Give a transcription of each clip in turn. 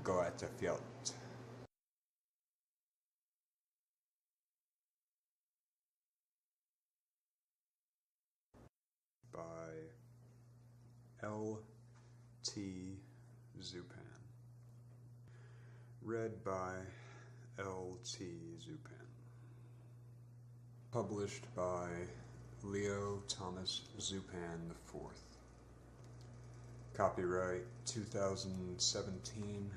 go Ata Fielt. By L.T. Zupan. Read by L.T. Zupan. Published by Leo Thomas Zupan IV. Copyright 2017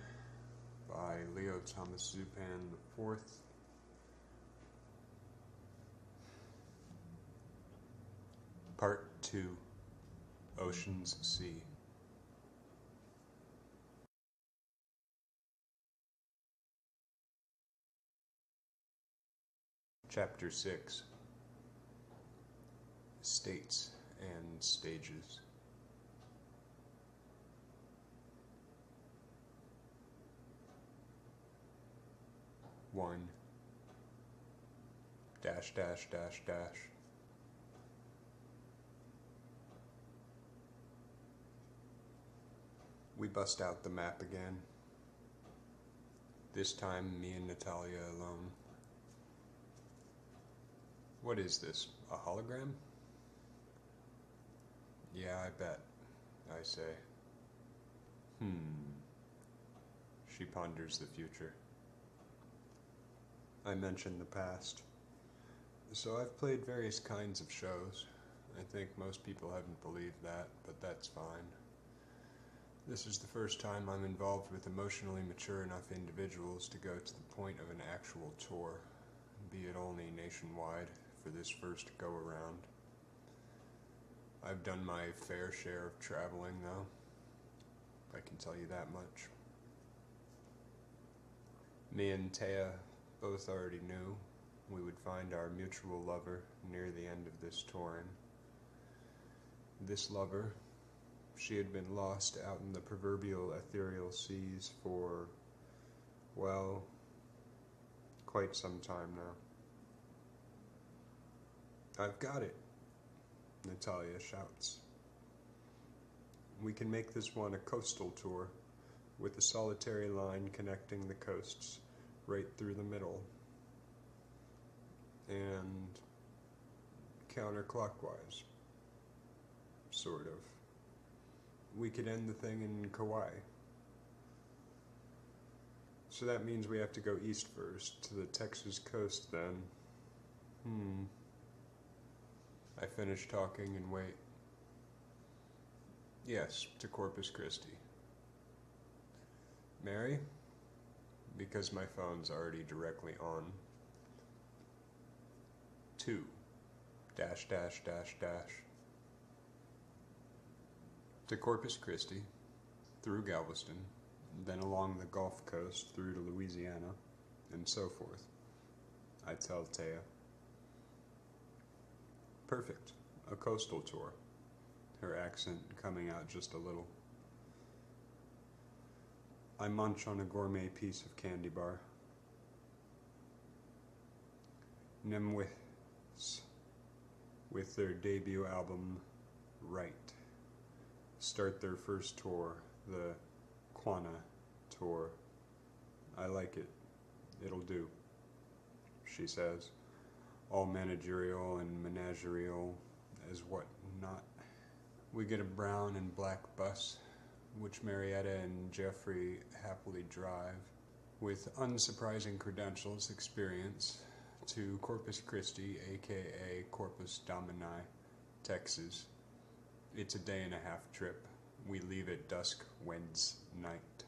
by Leo Thomas Zupan IV. Part 2, Ocean's Sea. Chapter 6, States and Stages. One dash dash dash dash. We bust out the map again. This time me and Natalia alone. What is this, a hologram? Yeah, I bet, I say. She ponders the future. I mention the past. So I've played various kinds of shows. I think most people haven't believed that, but that's fine. This is the first time I'm involved with emotionally mature enough individuals to go to the point of an actual tour, be it only nationwide, for this first go-around. I've done my fair share of traveling, though. I can tell you that much. Me and Taya both already knew we would find our mutual lover near the end of this touring. This lover, she had been lost out in the proverbial ethereal seas for, well, quite some time now. I've got it, Natalia shouts. We can make this one a coastal tour, with a solitary line connecting the coasts right through the middle, and counterclockwise, sort of. We could end the thing in Kauai. So that means we have to go east first, to the Texas coast then. I finish talking and wait. Yes, to Corpus Christi. Mary? Because my phone's already directly on. 2 dash dash dash dash. To Corpus Christi, through Galveston, then along the Gulf Coast through to Louisiana, and so forth. I tell Taya. Perfect. A coastal tour. Her accent coming out just a little. I munch on a gourmet piece of candy bar. Nemwiths, with their debut album, Right, start their first tour, the Quana tour. I like it. It'll do, she says. All managerial and managerial as what not. We get a brown and black bus, which Marietta and Jeffrey happily drive, with unsurprising credentials experience, to Corpus Christi, aka Corpus Domini, Texas. It's a day-and-a-half trip. We leave at dusk Wednesday night.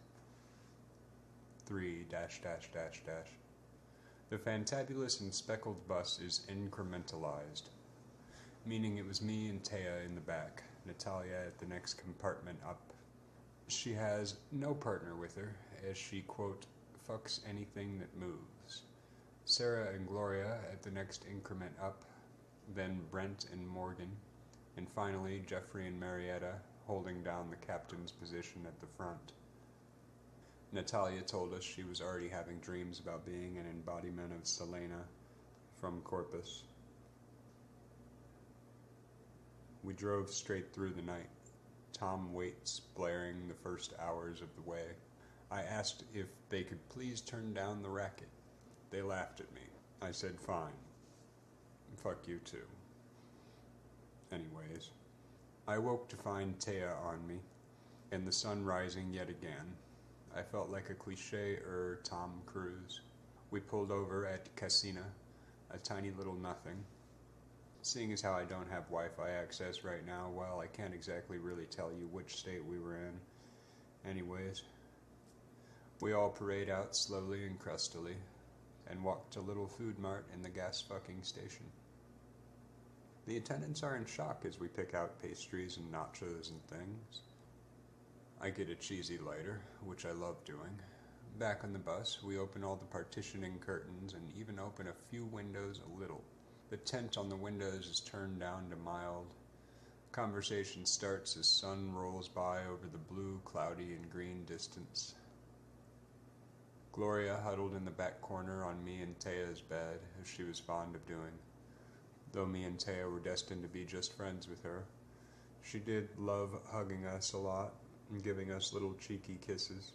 3 dash dash dash dash. The fantabulous and speckled bus is incrementalized, meaning it was me and Taya in the back, Natalia at the next compartment up. She has no partner with her, as she, quote, fucks anything that moves. Sarah and Gloria at the next increment up, then Brent and Morgan, and finally Jeffrey and Marietta holding down the captain's position at the front. Natalia told us she was already having dreams about being an embodiment of Selena from Corpus. We drove straight through the night, Tom Waits blaring the first hours of the way. I asked if they could please turn down the racket. They laughed at me. I said, fine. Fuck you too. Anyways, I woke to find Taya on me, and the sun rising yet again. I felt like a cliché Tom Cruise. We pulled over at Casina, a tiny little nothing. Seeing as how I don't have Wi-Fi access right now, well, I can't exactly really tell you which state we were in. Anyways, we all parade out slowly and crustily, and walk to Little Food Mart in the gas fucking station. The attendants are in shock as we pick out pastries and nachos and things. I get a cheesy lighter, which I love doing. Back on the bus, we open all the partitioning curtains and even open a few windows a little. The tint on the windows is turned down to mild. Conversation starts as sun rolls by over the blue, cloudy, and green distance. Gloria huddled in the back corner on me and Taya's bed, as she was fond of doing. Though me and Taya were destined to be just friends with her, she did love hugging us a lot and giving us little cheeky kisses.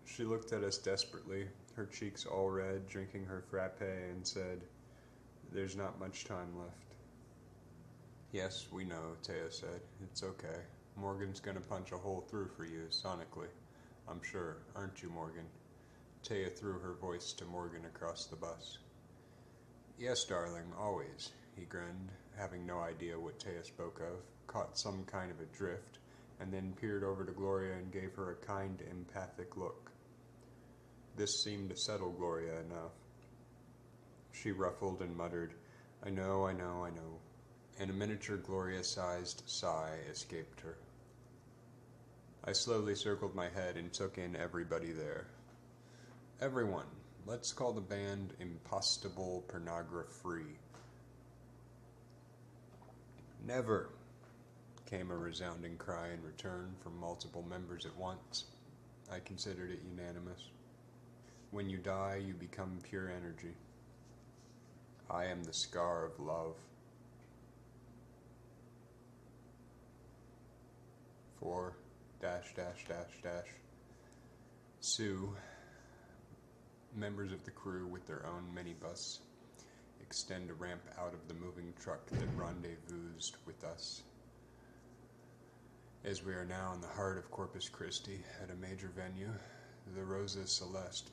She looked at us desperately, her cheeks all red, drinking her frappe, and said, "There's not much time left." "Yes, we know," Taya said. "It's okay. Morgan's gonna punch a hole through for you, sonically. I'm sure, aren't you, Morgan?" Taya threw her voice to Morgan across the bus. "Yes, darling, always," he grinned, having no idea what Taya spoke of, caught some kind of a drift, and then peered over to Gloria and gave her a kind, empathic look. This seemed to settle Gloria enough. She ruffled and muttered, I know, and a miniature Gloria-sized sigh escaped her. I slowly circled my head and took in everybody there. "Everyone, let's call the band Impostable Pornography." "Never," came a resounding cry in return from multiple members at once. I considered it unanimous. "When you die, you become pure energy. I am the scar of love." For ... Sue, members of the crew with their own minibus, extend a ramp out of the moving truck that rendezvoused with us. As we are now in the heart of Corpus Christi at a major venue, the Rosa Celeste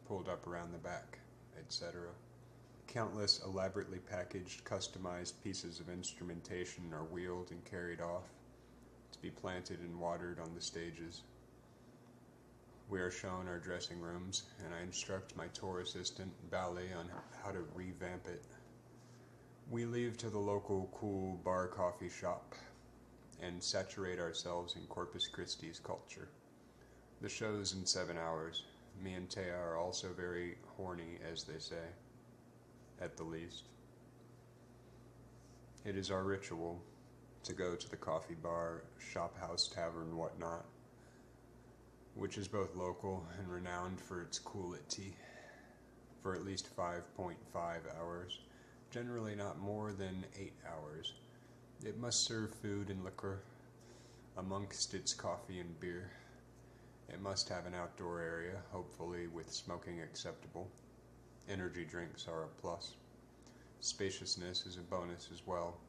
pulled up around the back, etc. Countless elaborately packaged, customized pieces of instrumentation are wheeled and carried off to be planted and watered on the stages. We are shown our dressing rooms, and I instruct my tour assistant, Bally, on how to revamp it. We leave to the local cool bar coffee shop and saturate ourselves in Corpus Christi's culture. The show's in 7 hours. Me and Taya are also very horny, as they say, at the least. It is our ritual to go to the coffee bar, shop house, tavern, whatnot, which is both local and renowned for its coolity, for at least 5.5 hours, generally not more than 8 hours. It must serve food and liquor amongst its coffee and beer. It must have an outdoor area, hopefully with smoking acceptable. Energy drinks are a plus. Spaciousness is a bonus as well.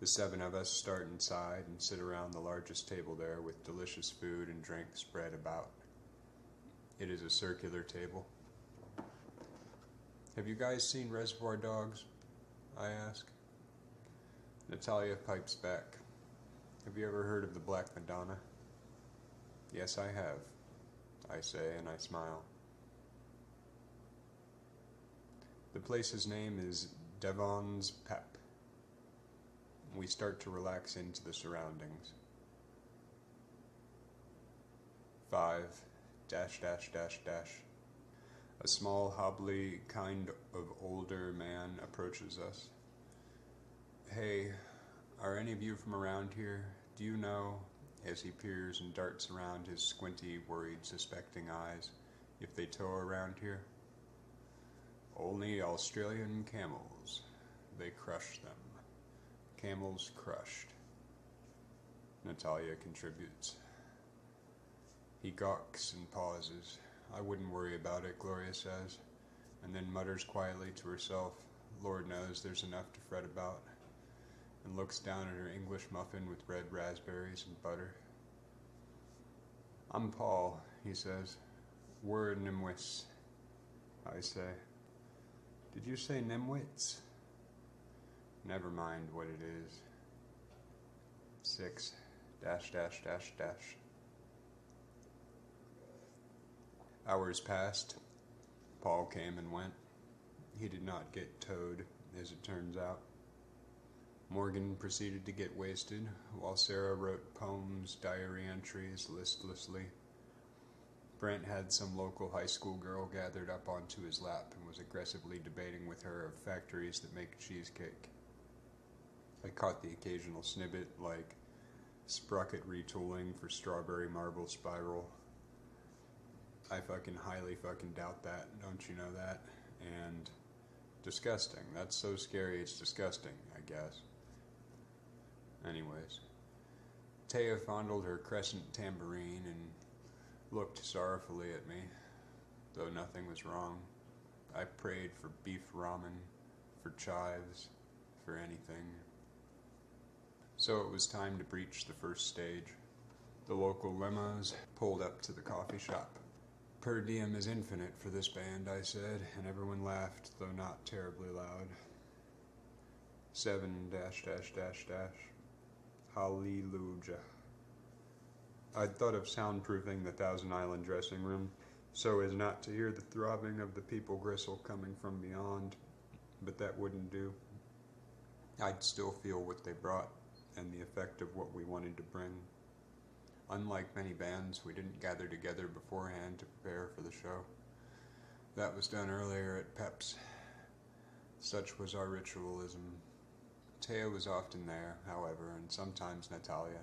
The 7 of us start inside and sit around the largest table there with delicious food and drink spread about. It is a circular table. "Have you guys seen Reservoir Dogs?" I ask. Natalia pipes back. "Have you ever heard of the Black Madonna?" "Yes, I have," I say, and I smile. The place's name is Devon's Pep. We start to relax into the surroundings. 5 ... A small, hobbly, kind of older man approaches us. "Hey, are any of you from around here? Do you know," as he peers and darts around his squinty, worried, suspecting eyes, "if they tow around here?" "Only Australian camels. They crush them. Camels crushed," Natalia contributes. He gawks and pauses. I wouldn't worry about it, Gloria says, and then mutters quietly to herself, Lord knows there's enough to fret about, and looks down at her English muffin with red raspberries and butter. I'm Paul, he says. We're Nimwits, I say. Did you say Nimwits? Never mind what it is. 6 dash dash dash dash. Hours passed. Paul came and went. He did not get towed, as it turns out. Morgan proceeded to get wasted, while Sarah wrote poems, diary entries, listlessly. Brent had some local high school girl gathered up onto his lap and was aggressively debating with her of factories that make cheesecake. I caught the occasional snippet, like sprocket retooling for strawberry marble spiral. I fucking highly fucking doubt that, don't you know that? And disgusting. That's so scary it's disgusting, I guess. Anyways, Taya fondled her crescent tambourine and looked sorrowfully at me, though nothing was wrong. I prayed for beef ramen, for chives, for anything. So it was time to breach the first stage. The local limos pulled up to the coffee shop. Per diem is infinite for this band, I said, and everyone laughed, though not terribly loud. 7 dash dash dash dash. Hallelujah. I'd thought of soundproofing the Thousand Island dressing room, so as not to hear the throbbing of the people gristle coming from beyond, but that wouldn't do. I'd still feel what they brought, and the effect of what we wanted to bring. Unlike many bands, we didn't gather together beforehand to prepare for the show. That was done earlier at Pep's. Such was our ritualism. Taya was often there, however, and sometimes Natalia,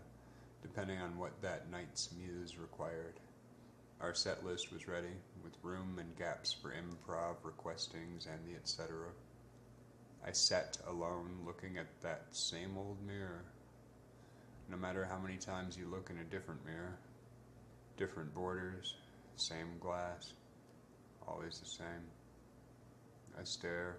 depending on what that night's muse required. Our set list was ready, with room and gaps for improv, requestings, and the etc. I sat alone looking at that same old mirror. No matter how many times you look in a different mirror, different borders, same glass, always the same. I stare.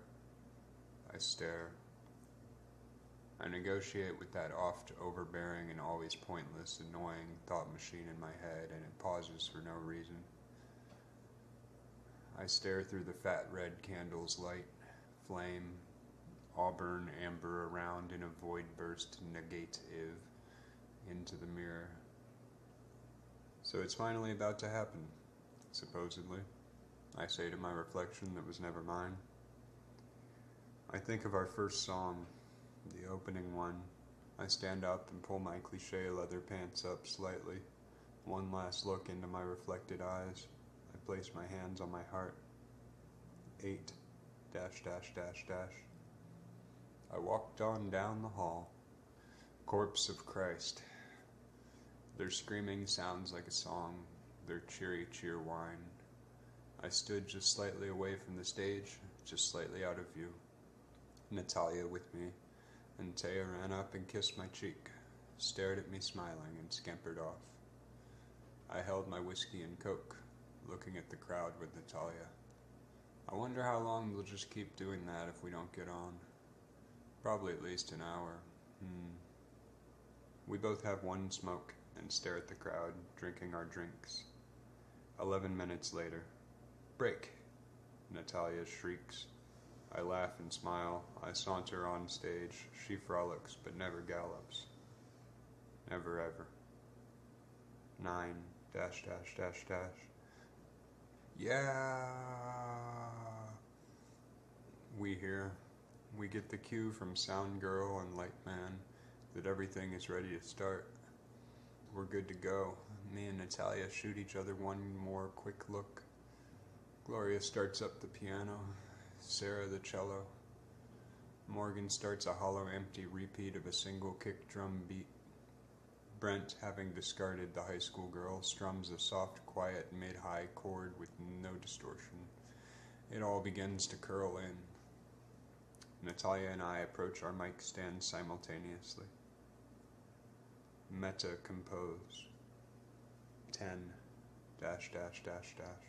I negotiate with that oft overbearing and always pointless, annoying thought machine in my head, and it pauses for no reason. I stare through the fat red candle's light, flame, auburn amber around in a void burst negative into the mirror. So it's finally about to happen, supposedly, I say to my reflection that was never mine. I think of our first song, the opening one. I stand up and pull my cliché leather pants up slightly. One last look into my reflected eyes. I place my hands on my heart. 8 dash dash dash dash. I walked on down the hall. Corpse of Christ. Their screaming sounds like a song, their cheery cheer whine. I stood just slightly away from the stage, just slightly out of view. Natalia with me, and Taya ran up and kissed my cheek, stared at me smiling, and scampered off. I held my whiskey and coke, looking at the crowd with Natalia. I wonder how long they'll just keep doing that if we don't get on. Probably at least an hour. We both have one smoke and stare at the crowd, drinking our drinks. 11 minutes later. Break! Natalia shrieks. I laugh and smile. I saunter on stage. She frolics, but never gallops. Never ever. 9 dash dash dash dash. Yeah! We hear. We get the cue from Sound Girl and Lightman that everything is ready to start. We're good to go. Me and Natalia shoot each other one more quick look. Gloria starts up the piano. Sarah the cello. Morgan starts a hollow empty repeat of a single kick drum beat. Brent, having discarded the high school girl, strums a soft, quiet mid-high chord with no distortion. It all begins to curl in. Natalia and I approach our mic stands simultaneously. Meta compose. 10 dash dash dash dash.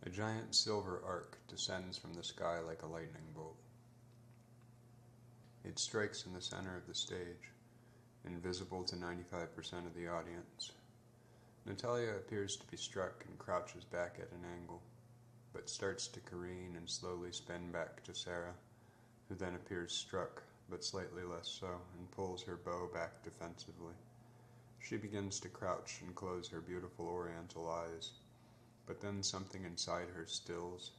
A giant silver arc descends from the sky like a lightning bolt. It strikes in the center of the stage, invisible to 95% of the audience. Natalia appears to be struck and crouches back at an angle, but starts to careen and slowly spin back to Sarah, who then appears struck, but slightly less so, and pulls her bow back defensively. She begins to crouch and close her beautiful oriental eyes, but then something inside her stills,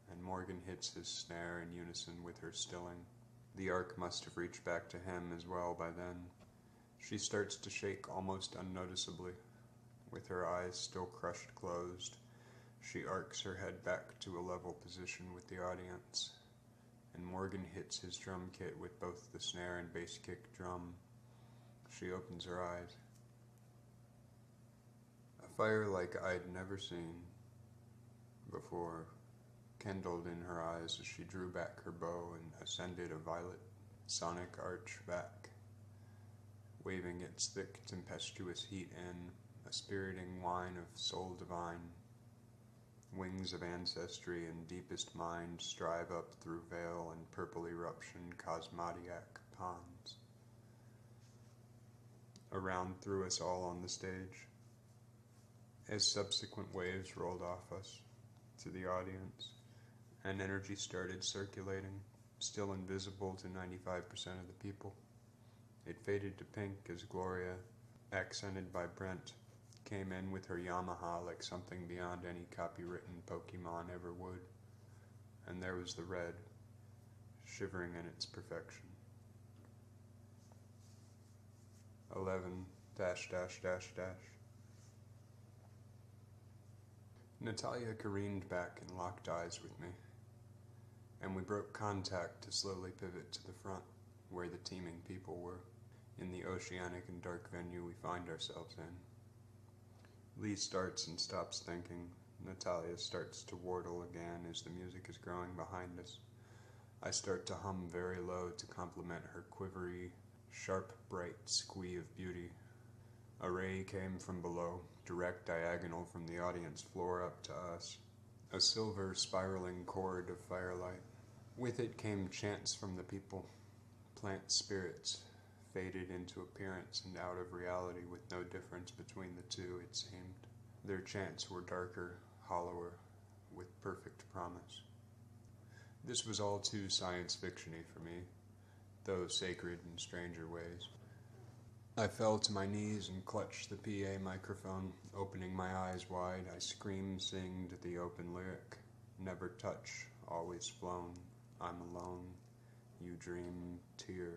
and Morgan hits his snare in unison with her stilling. The arc must have reached back to him as well by then. She starts to shake almost unnoticeably. With her eyes still crushed closed, she arcs her head back to a level position with the audience, and Morgan hits his drum kit with both the snare and bass kick drum. She opens her eyes. A fire like I'd never seen before kindled in her eyes as she drew back her bow and ascended a violet sonic arch back, waving its thick tempestuous heat in, a spiriting wine of soul divine. Wings of ancestry and deepest mind strive up through veil and purple eruption cosmodiac ponds. Around through us all on the stage, as subsequent waves rolled off us to the audience, and energy started circulating, still invisible to 95% of the people. It faded to pink as Gloria, accented by Brent, came in with her Yamaha like something beyond any copywritten Pokemon ever would. And there was the red, shivering in its perfection. 11 dash dash dash dash. Natalia careened back and locked eyes with me, and we broke contact to slowly pivot to the front, where the teeming people were, in the oceanic and dark venue we find ourselves in. Lee starts and stops thinking. Natalia starts to wardle again as the music is growing behind us. I start to hum very low to complement her quivery, sharp, bright squee of beauty. A ray came from below, direct diagonal from the audience floor up to us, a silver spiraling cord of firelight. With it came chants from the people, plant spirits, faded into appearance and out of reality with no difference between the two, it seemed. Their chants were darker, hollower, with perfect promise. This was all too science fiction-y for me, though sacred in stranger ways. I fell to my knees and clutched the PA microphone. Opening my eyes wide, I scream-singed the open lyric. Never touch, always flown. I'm alone. You dream, tear.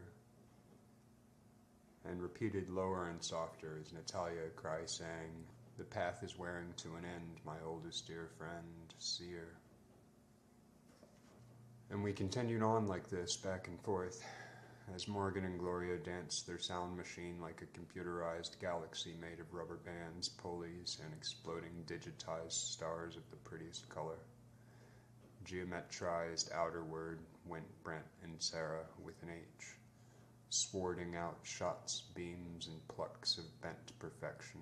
And repeated lower and softer as Natalia cry sang, the path is wearing to an end, my oldest dear friend, seer. And we continued on like this, back and forth, as Morgan and Gloria danced their sound machine like a computerized galaxy made of rubber bands, pulleys, and exploding digitized stars of the prettiest color. Geometrized outerward went Brent and Sarah with an H, swording out shots, beams, and plucks of bent perfection.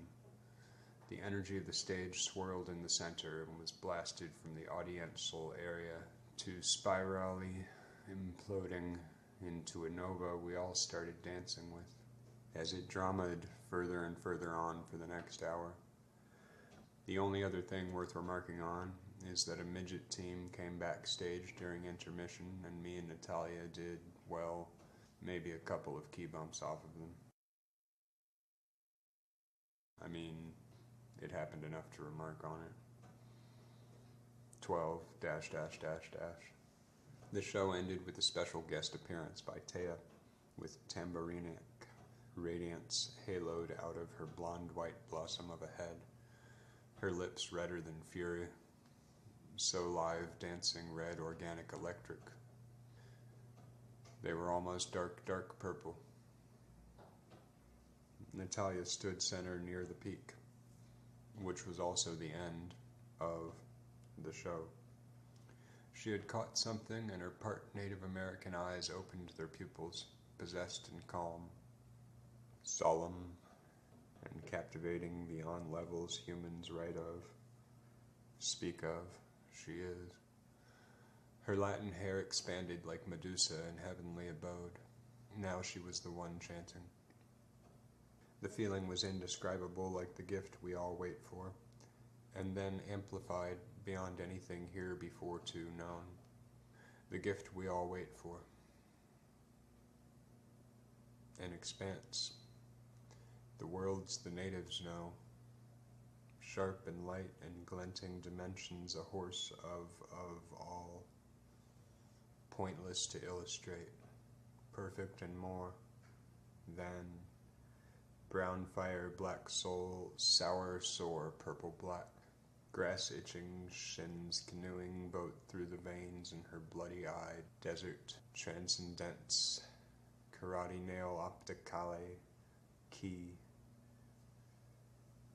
The energy of the stage swirled in the center and was blasted from the audiential area to spirally imploding into a nova we all started dancing with, as it dramaed further and further on for the next hour. The only other thing worth remarking on is that a midget team came backstage during intermission, and me and Natalia did, well, maybe a couple of key bumps off of them. I mean, it happened enough to remark on it. 12 dash dash dash dash. The show ended with a special guest appearance by Taya, with tambourinic radiance haloed out of her blonde-white blossom of a head, her lips redder than fury, so live dancing red organic electric. They were almost dark, dark purple. Natalia stood center near the peak, which was also the end of the show. She had caught something, and her part Native American eyes opened their pupils, possessed and calm, solemn and captivating beyond levels humans write of, speak of, she is. Her Latin hair expanded like Medusa in heavenly abode. Now she was the one chanting. The feeling was indescribable, like the gift we all wait for, and then amplified beyond anything here before too known. The gift we all wait for. An expanse. The worlds the natives know. Sharp and light and glinting dimensions, a horse of all. Pointless to illustrate. Perfect and more than. Brown fire, black soul, sour sore, purple black. Grass itching, shins canoeing, boat through the veins in her bloody eye. Desert, transcendence, karate nail opticale, key.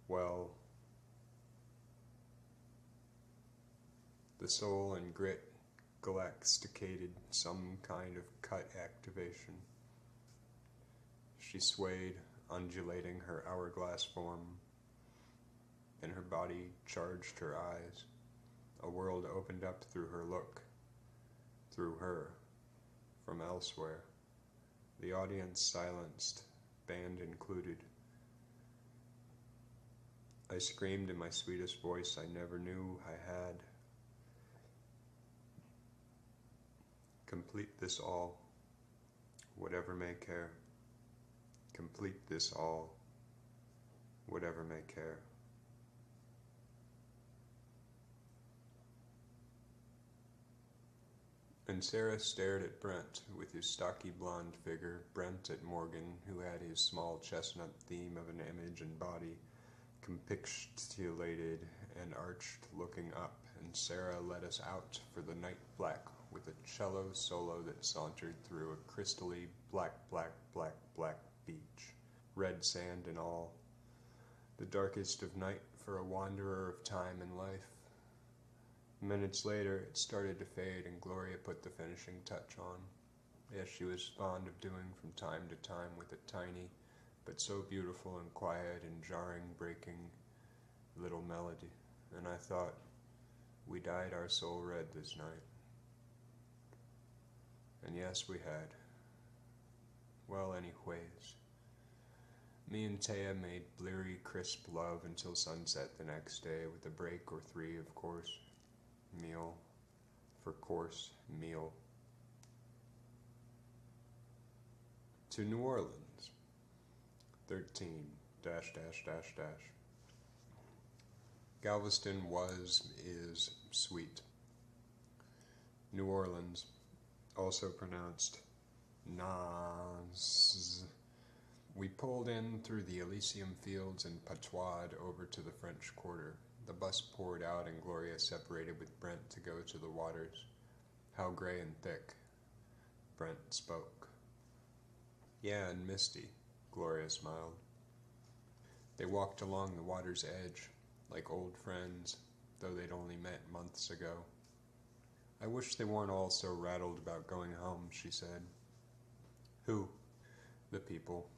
Well, the soul and grit galacticated, some kind of cut activation. She swayed, undulating her hourglass form, and her body charged her eyes. A world opened up through her look, through her, from elsewhere. The audience silenced, band included. I screamed in my sweetest voice I never knew I had. Complete this all, whatever may care. Complete this all, whatever may care. And Sarah stared at Brent with his stocky blonde figure, Brent at Morgan, who had his small chestnut theme of an image and body, compixtulated and arched looking up, and Sarah led us out for the night black with a cello solo that sauntered through a crystally black beach, red sand and all, the darkest of night for a wanderer of time and life. Minutes later, it started to fade, and Gloria put the finishing touch on, as she was fond of doing from time to time with a tiny, but so beautiful and quiet and jarring, breaking little melody. And I thought, we dyed our soul red this night. And yes, we had. Well, anyways. Me and Taya made bleary, crisp love until sunset the next day, with a break or three, of course. Meal for course, meal. To New Orleans. 13 dash. Galveston is sweet. New Orleans, also pronounced Nas. We pulled in through the Elysium fields and patois over to the French Quarter. The bus poured out and Gloria separated with Brent to go to the waters. How gray and thick. Brent spoke. Yeah, and misty, Gloria smiled. They walked along the water's edge, like old friends, though they'd only met months ago. I wish they weren't all so rattled about going home, she said. Who? The people,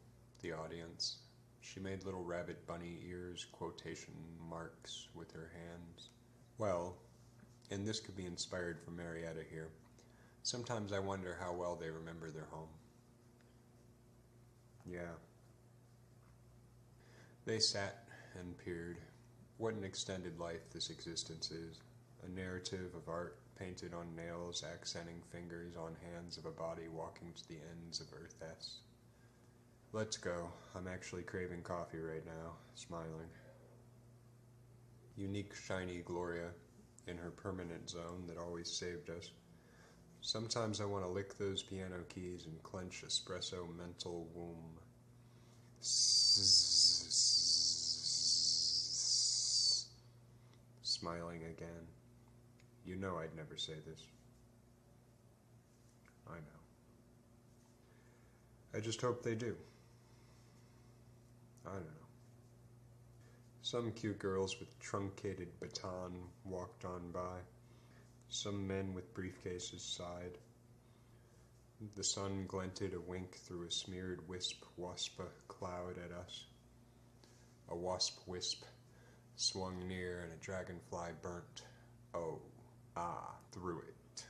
the audience. She made little rabbit bunny ears, quotation marks with her hands. Well, and this could be inspired from Marietta here, sometimes I wonder how well they remember their home. Yeah. They sat and peered. What an extended life this existence is. A narrative of art painted on nails, accenting fingers on hands of a body walking to the ends of Earth S. Let's go. I'm actually craving coffee right now, smiling. Unique, shiny Gloria, in her permanent zone that always saved us. Sometimes I want to lick those piano keys and clench espresso mental womb. Smiling again. You know I'd never say this. I know. I just hope they do. I don't know. Some cute girls with truncated baton walked on by. Some men with briefcases sighed. The sun glinted a wink through a smeared wisp-waspa cloud at us. A wasp wisp swung near and a dragonfly burnt, through it.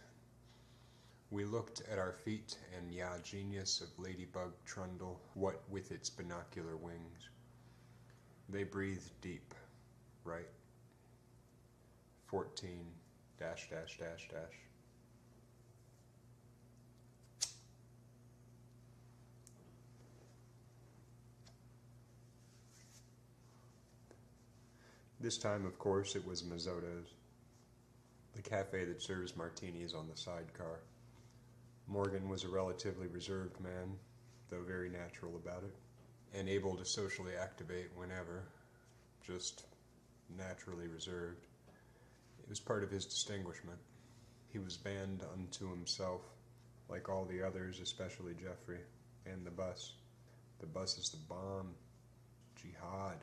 We looked at our feet, and genius of ladybug trundle, what with its binocular wings. They breathed deep, right? 14 dash dash dash dash. This time, of course, it was Mazzoto's, the cafe that serves martinis on the sidecar. Morgan was a relatively reserved man, though very natural about it, and able to socially activate whenever, just naturally reserved. It was part of his distinguishment. He was banned unto himself, like all the others, especially Jeffrey, and the bus. The bus is the bomb. Jihad.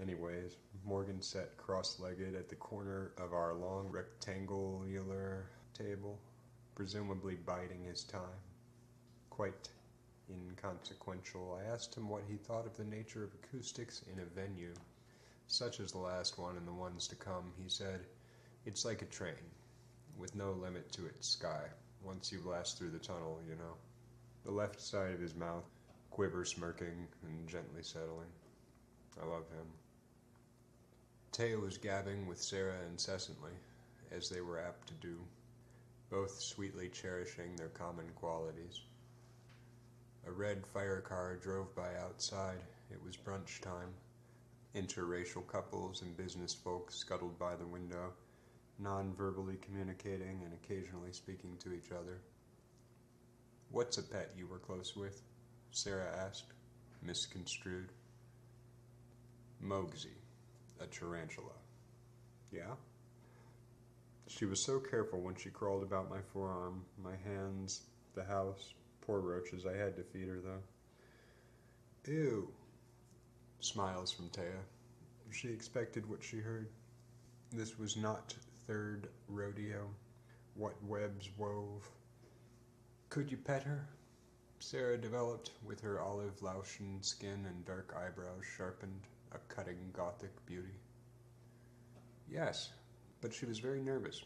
Anyways, Morgan sat cross-legged at the corner of our long rectangular table, presumably biding his time. Quite inconsequential, I asked him what he thought of the nature of acoustics in a venue, such as the last one and the ones to come. He said, "It's like a train, with no limit to its sky, once you blast through the tunnel, you know." The left side of his mouth, quiver smirking and gently settling. I love him. Taya was gabbing with Sarah incessantly, as they were apt to do, both sweetly cherishing their common qualities. A red fire car drove by outside. It was brunch time. Interracial couples and business folk scuttled by the window, non-verbally communicating and occasionally speaking to each other. "What's a pet you were close with?" Sarah asked, misconstrued. "Mogsy, a tarantula." "Yeah?" She was so careful when she crawled about my forearm, my hands, the house. Poor roaches, I had to feed her, though. "Ew." Smiles from Taya. She expected what she heard. This was not third rodeo. What webs wove. "Could you pet her?" Sarah developed, with her olive Laotian skin and dark eyebrows sharpened, a cutting Gothic beauty. "Yes, but she was very nervous,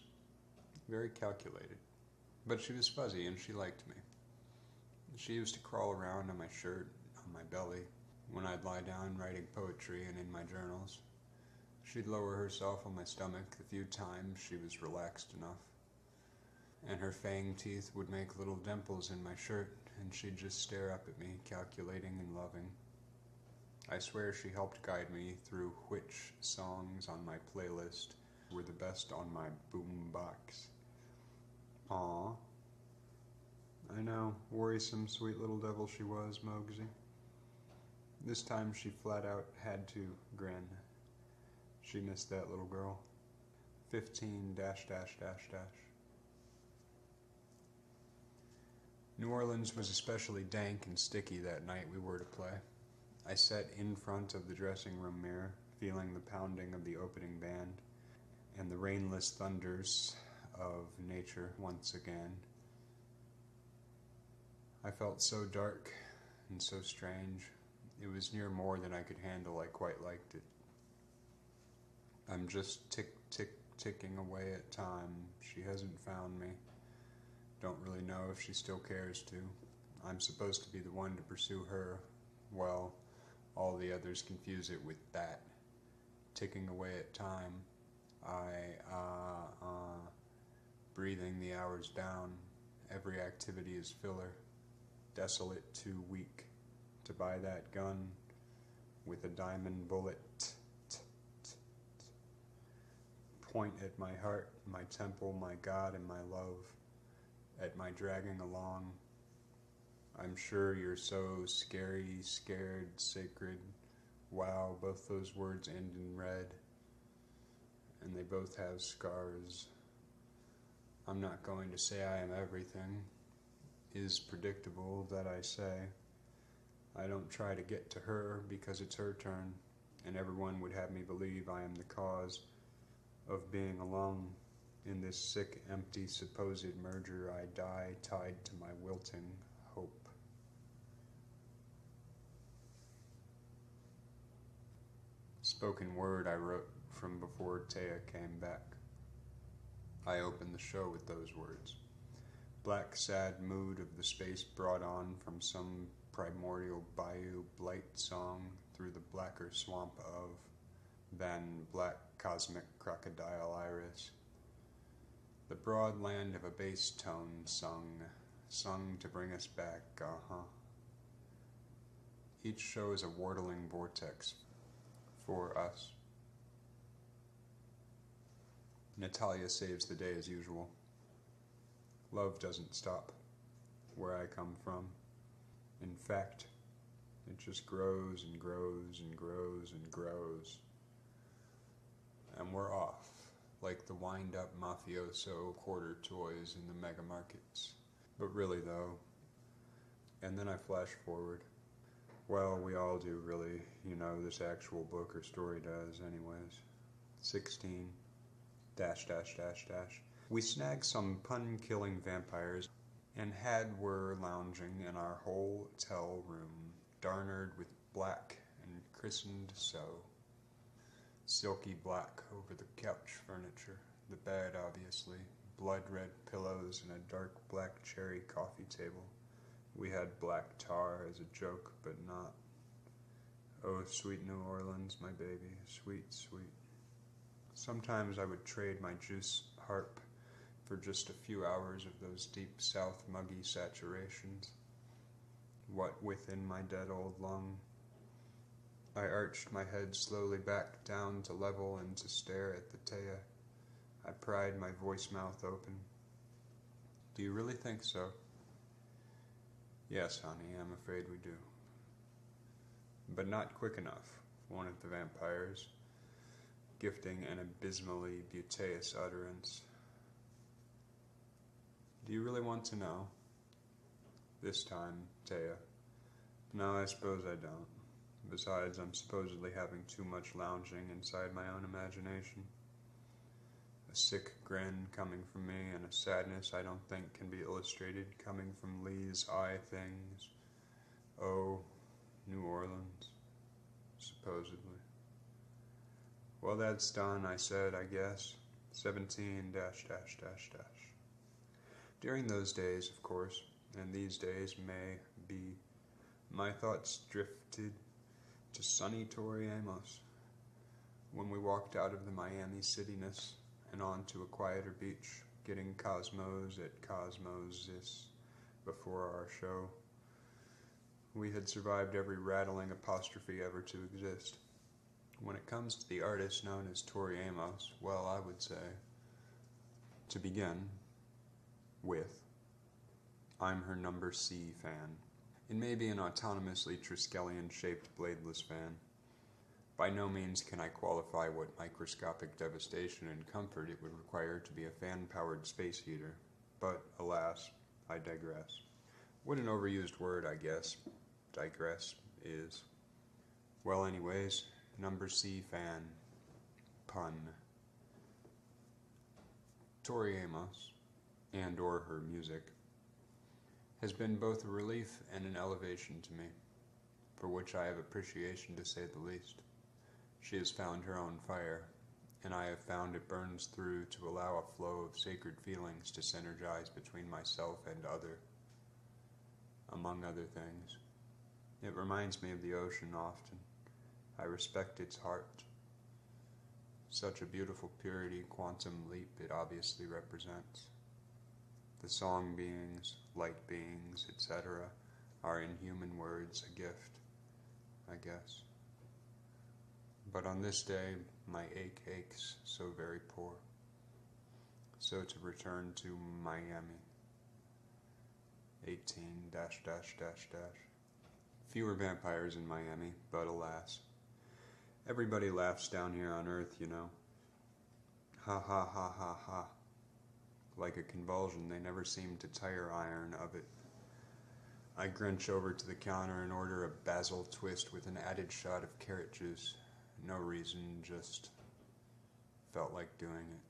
very calculated. But she was fuzzy and she liked me. She used to crawl around on my shirt, on my belly, when I'd lie down writing poetry and in my journals. She'd lower herself on my stomach the few times she was relaxed enough. And her fang teeth would make little dimples in my shirt, and she'd just stare up at me, calculating and loving. I swear she helped guide me through which songs on my playlist were the best on my boombox. Aw. I know, worrisome, sweet little devil she was, Mogsy. This time she flat out had to grin. She missed that little girl. 15 dash dash dash dash. New Orleans was especially dank and sticky that night we were to play. I sat in front of the dressing room mirror, feeling the pounding of the opening band and the rainless thunders of nature once again. I felt so dark and so strange. It was near more than I could handle. I quite liked it. I'm just ticking away at time. She hasn't found me. Don't really know if she still cares to. I'm supposed to be the one to pursue her. Well, all the others confuse it with that. Ticking away at time. Breathing the hours down. Every activity is filler. Desolate, too weak to buy that gun with a diamond bullet. Point at my heart, my temple, my God, and my love. At my dragging along. I'm sure you're so scary, scared, sacred. Wow, both those words end in red. And they both have scars. I'm not going to say I am everything. Is predictable that I say. I don't try to get to her because it's her turn, and everyone would have me believe I am the cause of being alone. In this sick, empty, supposed merger, I die tied to my wilting hope. Spoken word I wrote from before Taya came back. I opened the show with those words. Black, sad mood of the space brought on from some primordial bayou blight song through the blacker swamp of than black cosmic crocodile iris. The broad land of a bass tone sung to bring us back, Each show is a wardling vortex for us. Natalia saves the day as usual. Love doesn't stop where I come from. In fact, it just grows and grows and grows and grows. And we're off, like the wind-up mafioso quarter toys in the mega markets. But really though, and then I flash forward. Well, we all do really, this actual book or story does anyways. 16, ... We snagged some pun-killing vampires and were lounging in our hotel room, darnered with black and christened so. Silky black over the couch furniture, the bed obviously, blood-red pillows and a dark black cherry coffee table. We had black tar as a joke, but not. Oh, sweet New Orleans, my baby, sweet, sweet. Sometimes I would trade my juice harp for just a few hours of those deep south muggy saturations. What within my dead old lung? I arched my head slowly back down to level and to stare at the Taya. I pried my voice mouth open. Do you really think so? Yes, honey, I'm afraid we do. But not quick enough, one of the vampires, gifting an abysmally butaeous utterance. Do you really want to know? This time, Taya. No, I suppose I don't. Besides, I'm supposedly having too much lounging inside my own imagination. A sick grin coming from me and a sadness I don't think can be illustrated coming from Lee's eye things. Oh, New Orleans, supposedly. Well, that's done, I said, I guess. 17 ... During those days, of course, and these days may be, my thoughts drifted to sunny Torrey Amos, when we walked out of the Miami cityness and on to a quieter beach, getting Cosmos at Cosmosis before our show. We had survived every rattling apostrophe ever to exist. When it comes to the artist known as Tori Amos, well, I would say, to begin with, I'm her number C fan. It may be an autonomously Triskelion-shaped bladeless fan. By no means can I qualify what microscopic devastation and comfort it would require to be a fan-powered space heater, but, alas, I digress. What an overused word, I guess, digress is. Well, anyways, number C fan. Pun. Tori Amos, and or her music, has been both a relief and an elevation to me, for which I have appreciation to say the least. She has found her own fire, and I have found it burns through to allow a flow of sacred feelings to synergize between myself and other, among other things. It reminds me of the ocean often. I respect its heart. Such a beautiful purity, quantum leap it obviously represents. The song beings, light beings, etc., are in human words a gift, I guess. But on this day, my ache aches so very poor. So to return to Miami. 18 ... Fewer vampires in Miami, but alas. Everybody laughs down here on Earth, Ha ha ha ha ha. Like a convulsion, they never seem to tire iron of it. I grinch over to the counter and order a basil twist with an added shot of carrot juice. No reason, just felt like doing it.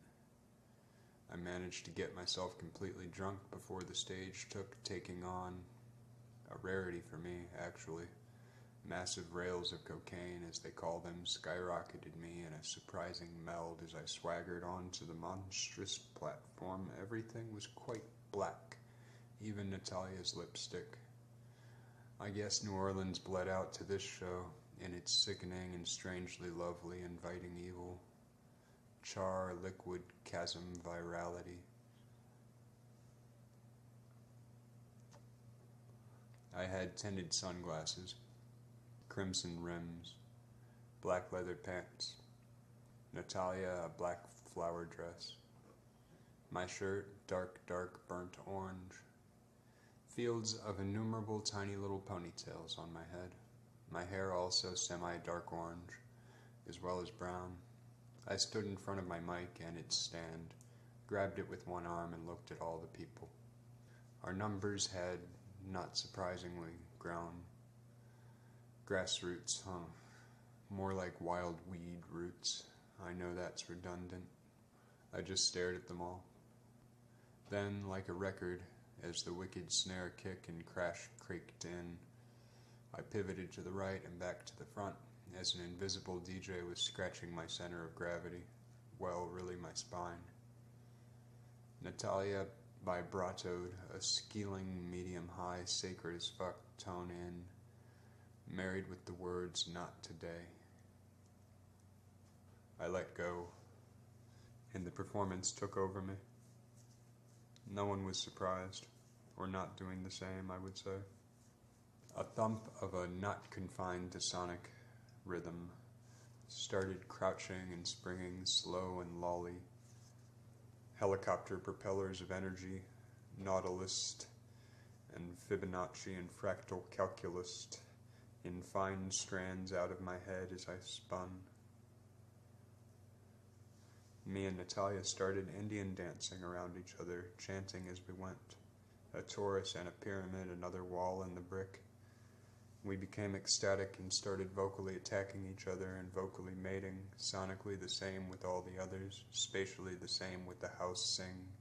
I managed to get myself completely drunk before the stage took taking on, a rarity for me, actually, Massive rails of cocaine, as they call them, skyrocketed me in a surprising meld as I swaggered onto the monstrous platform. Everything was quite black, even Natalia's lipstick. I guess New Orleans bled out to this show, in its sickening and strangely lovely, inviting evil. Char, liquid, chasm, virality. I had tinted sunglasses, crimson rims, black leather pants, Natalia a black flower dress, my shirt dark, burnt orange, fields of innumerable tiny little ponytails on my head, my hair also semi-dark orange, as well as brown. I stood in front of my mic and its stand, grabbed it with one arm and looked at all the people. Our numbers had, not surprisingly, grown. Grassroots, huh? More like wild weed roots. I know that's redundant. I just stared at them all. Then, like a record, as the wicked snare kick and crash creaked in, I pivoted to the right and back to the front, as an invisible DJ was scratching my center of gravity. Well, really my spine. Natalia vibratoed a squealing medium-high sacred as fuck tone in, married with the words, "Not today." I let go, and the performance took over me. No one was surprised, or not doing the same, I would say. A thump of a not confined to sonic rhythm started crouching and springing, slow and lolly. Helicopter propellers of energy, nautilus and Fibonacci and fractal calculus in fine strands out of my head as I spun. Me and Natalia started Indian dancing around each other, chanting as we went. A torus and a pyramid, another wall and the brick. We became ecstatic and started vocally attacking each other and vocally mating, sonically the same with all the others, spatially the same with the house sing.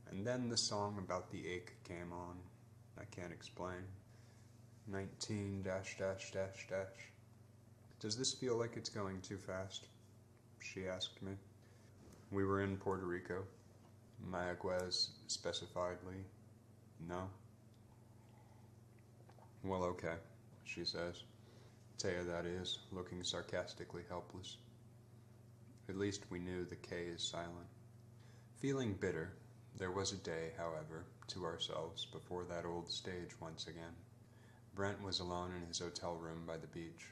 And then the song about the ache came on. I can't explain. 19 dash dash dash dash. Does this feel like it's going too fast? She asked me. We were in Puerto Rico. Mayaguez specifiedly. No? Well, okay, she says. Taya, that is, looking sarcastically helpless. At least we knew the K is silent. Feeling bitter, there was a day, however, to ourselves before that old stage once again. Brent was alone in his hotel room by the beach.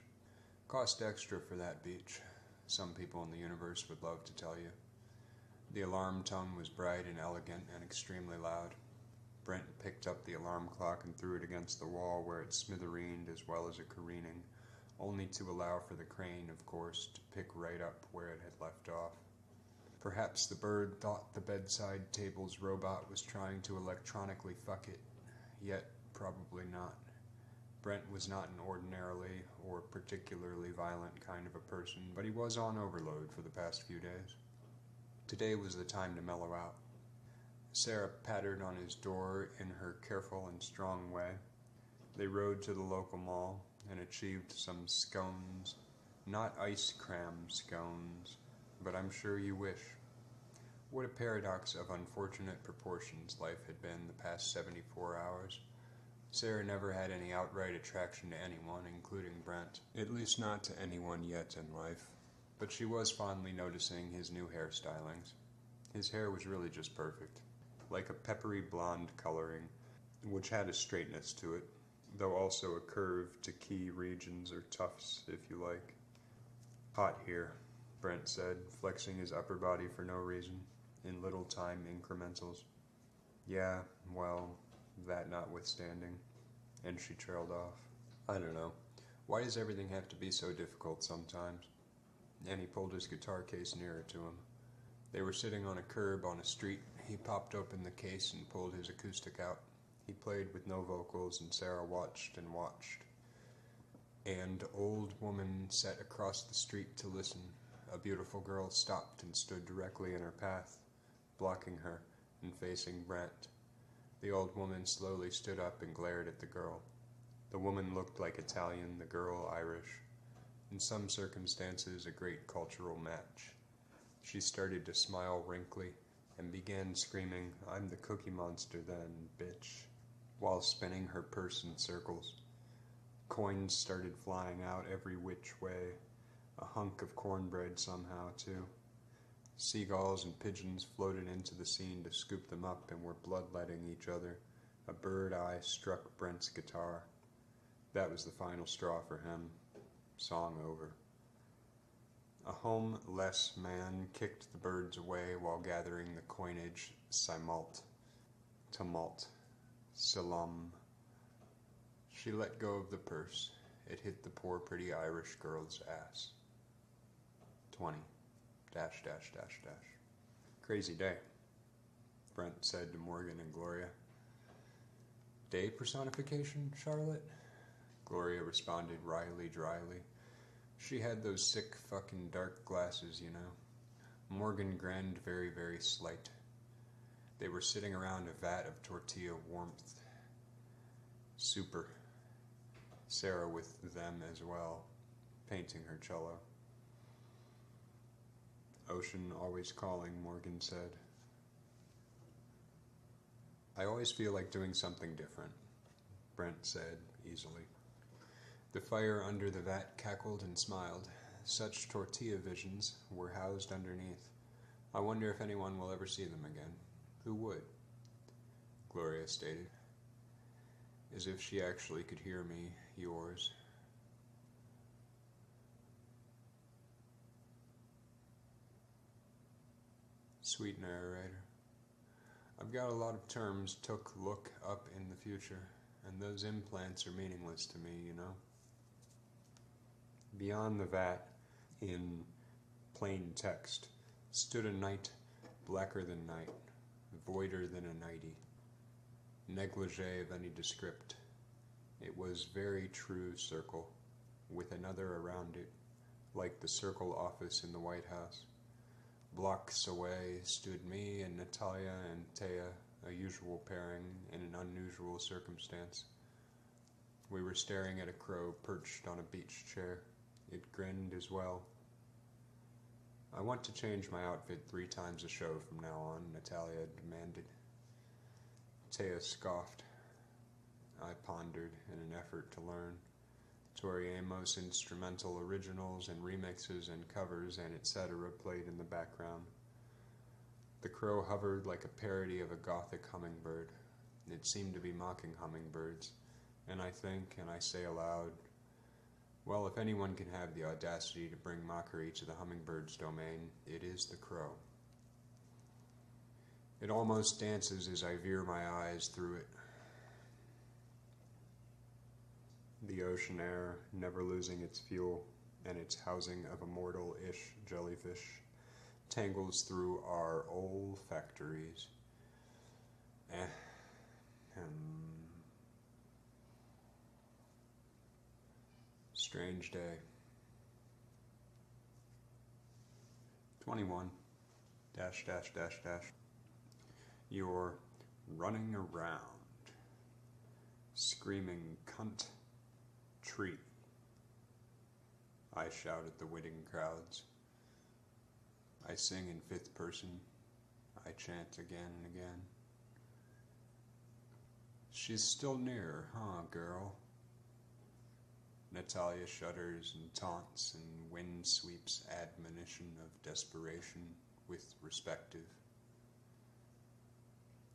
Cost extra for that beach, some people in the universe would love to tell you. The alarm tone was bright and elegant and extremely loud. Brent picked up the alarm clock and threw it against the wall where it smithereened as well as it careening, only to allow for the crane, of course, to pick right up where it had left off. Perhaps the bird thought the bedside table's robot was trying to electronically fuck it, yet probably not. Brent was not an ordinarily or particularly violent kind of a person, but he was on overload for the past few days. Today was the time to mellow out. Sarah pattered on his door in her careful and strong way. They rode to the local mall and achieved some scones. Not ice cram scones, but I'm sure you wish. What a paradox of unfortunate proportions life had been the past 74 hours. Sarah never had any outright attraction to anyone, including Brent. At least not to anyone yet in life. But she was fondly noticing his new hairstylings. His hair was really just perfect, like a peppery blonde coloring, which had a straightness to it, though also a curve to key regions or tufts, if you like. Hot here, Brent said, flexing his upper body for no reason, in little time incrementals. Yeah, well, that notwithstanding. And she trailed off. I don't know. Why does everything have to be so difficult sometimes? And he pulled his guitar case nearer to him. They were sitting on a curb on a street. He popped open the case and pulled his acoustic out. He played with no vocals, and Sarah watched and watched. An old woman sat across the street to listen. A beautiful girl stopped and stood directly in her path, blocking her and facing Brent. The old woman slowly stood up and glared at the girl. The woman looked like Italian, the girl Irish. In some circumstances, a great cultural match. She started to smile wrinkly and began screaming, "I'm the Cookie Monster then, bitch," while spinning her purse in circles. Coins started flying out every which way. A hunk of cornbread somehow, too. Seagulls and pigeons floated into the scene to scoop them up and were bloodletting each other. A bird eye struck Brent's guitar. That was the final straw for him. Song over. A homeless man kicked the birds away while gathering the coinage. Tumult. Salam. She let go of the purse. It hit the poor pretty Irish girl's ass. 20. Crazy day, Brent said to Morgan and Gloria. Day personification, Charlotte? Gloria responded wryly, dryly. She had those sick fucking dark glasses, you know. Morgan grinned very, very slight. They were sitting around a vat of tortilla warmth. Super. Sarah with them as well, painting her cello. Ocean always calling, Morgan said. I always feel like doing something different, Brent said easily. The fire under the vat cackled and smiled. Such tortilla visions were housed underneath. I wonder if anyone will ever see them again. Who would? Gloria stated, as if she actually could hear me. Yours. Sweet narrator. I've got a lot of terms look up in the future, and those implants are meaningless to me, you know. Beyond the vat, in plain text, stood a knight blacker than night, voider than a nighty, negligee of any descript. It was very true circle, with another around it, like the circle office in the White House. Blocks away stood me and Natalia and Taya, a usual pairing in an unusual circumstance. We were staring at a crow perched on a beach chair. It grinned as well. I want to change my outfit 3 times a show from now on, Natalia demanded. Taya scoffed. I pondered in an effort to learn. Tori Amos instrumental originals and remixes and covers and etc. played in the background. The crow hovered like a parody of a gothic hummingbird. It seemed to be mocking hummingbirds, and I think, and I say aloud, well, if anyone can have the audacity to bring mockery to the hummingbird's domain, it is the crow. It almost dances as I veer my eyes through it. The ocean air, never losing its fuel, and its housing of immortal-ish jellyfish, tangles through our olfactories. Strange day. 21. You're running around, screaming cunt tree. I shout at the witting crowds. I sing in 5th person. I chant again and again. She's still near, huh, girl? Natalia shudders and taunts, and wind sweeps admonition of desperation with respective.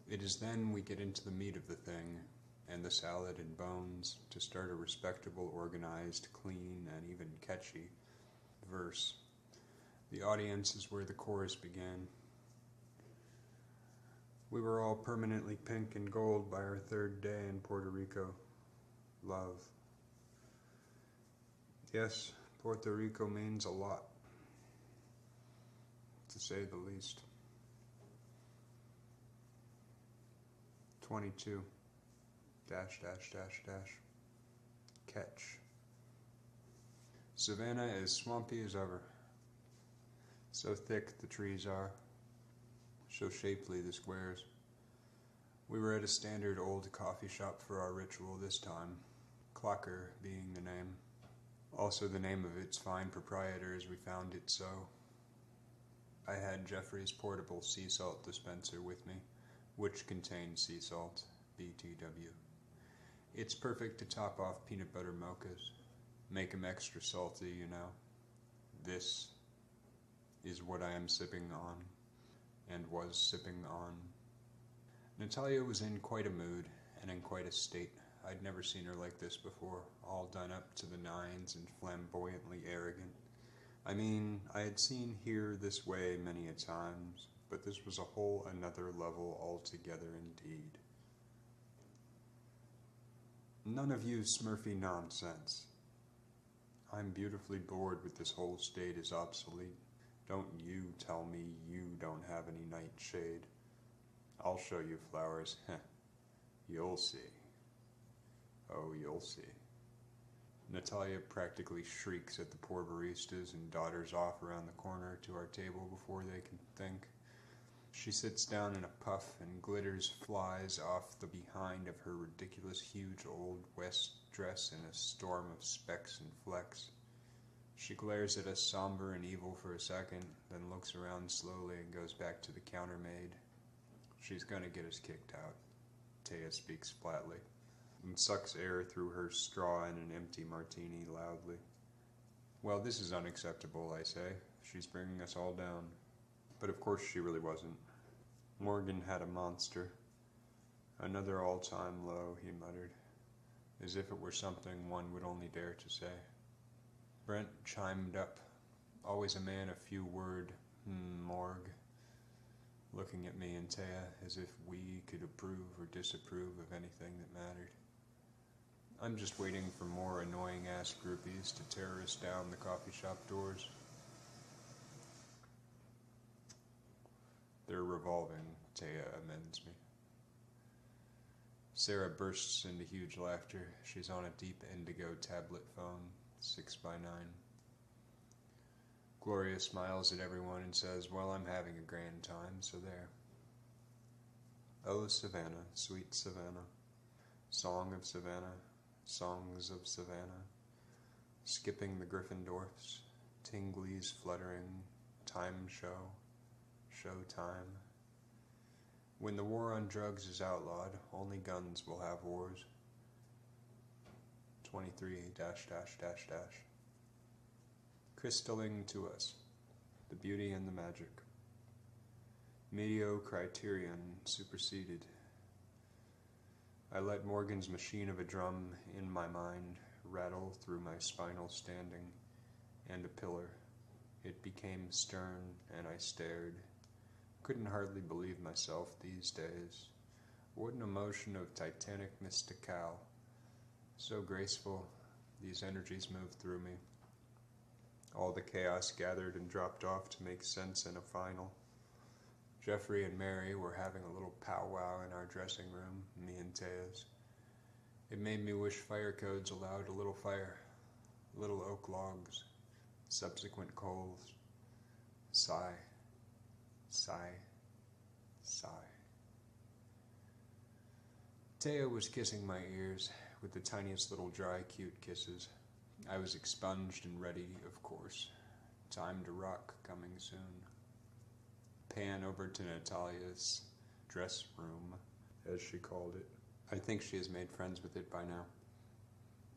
It is then we get into the meat of the thing, and the salad and bones, to start a respectable, organized, clean, and even catchy verse. The audience is where the chorus began. We were all permanently pink and gold by our 3rd day in Puerto Rico. Love. Yes, Puerto Rico means a lot, to say the least. 22. Catch. Savannah is swampy as ever. So thick the trees are. So shapely the squares. We were at a standard old coffee shop for our ritual this time. Clocker being the name. Also the name of its fine proprietor as we found it so. I had Jeffrey's portable sea salt dispenser with me, which contains sea salt, BTW. It's perfect to top off peanut butter mochas. Make 'em extra salty, you know. This is what I am sipping on, and was sipping on. Natalia was in quite a mood, and in quite a state. I'd never seen her like this before, all done up to the nines and flamboyantly arrogant. I mean, I had seen her this way many a times, but this was a whole another level altogether indeed. None of you Smurfy nonsense. I'm beautifully bored with this whole state is obsolete. Don't you tell me you don't have any nightshade. I'll show you flowers. You'll see. Oh, you'll see. Natalia practically shrieks at the poor baristas and dodders off around the corner to our table before they can think. She sits down in a puff and glitters flies off the behind of her ridiculous huge old West dress in a storm of specks and flecks. She glares at us somber and evil for a second, then looks around slowly and goes back to the countermaid. She's gonna get us kicked out, Taya speaks flatly, and sucks air through her straw in an empty martini loudly. Well, this is unacceptable, I say. She's bringing us all down. But of course she really wasn't. Morgan had a monster. Another all-time low, he muttered, as if it were something one would only dare to say. Brent chimed up, always a man of few word, morgue, looking at me and Taya as if we could approve or disapprove of anything that mattered. I'm just waiting for more annoying-ass groupies to tear us down the coffee shop doors. They're revolving, Taya amends me. Sarah bursts into huge laughter. She's on a deep indigo tablet phone, 6x9. Gloria smiles at everyone and says, well, I'm having a grand time, so there. Oh, Savannah, sweet Savannah, song of Savannah, songs of Savannah, skipping the Gryffindorfs, tinglies fluttering, time show, show time. When the war on drugs is outlawed, only guns will have wars. 23 --. Crystalling to us, the beauty and the magic. Medio criterion superseded. I let Morgan's machine of a drum in my mind rattle through my spinal standing and a pillar. It became stern, and I stared. Couldn't hardly believe myself these days. What an emotion of titanic mysticale. So graceful, these energies moved through me. All the chaos gathered and dropped off to make sense in a final. Jeffrey and Mary were having a little powwow in our dressing room, me and Taya's. It made me wish fire codes allowed a little fire, little oak logs, subsequent coals. Sigh, sigh, sigh. Taya was kissing my ears with the tiniest little dry, cute kisses. I was expunged and ready, of course. Time to rock coming soon. Pan over to Natalia's dress room, as she called it. I think she has made friends with it by now.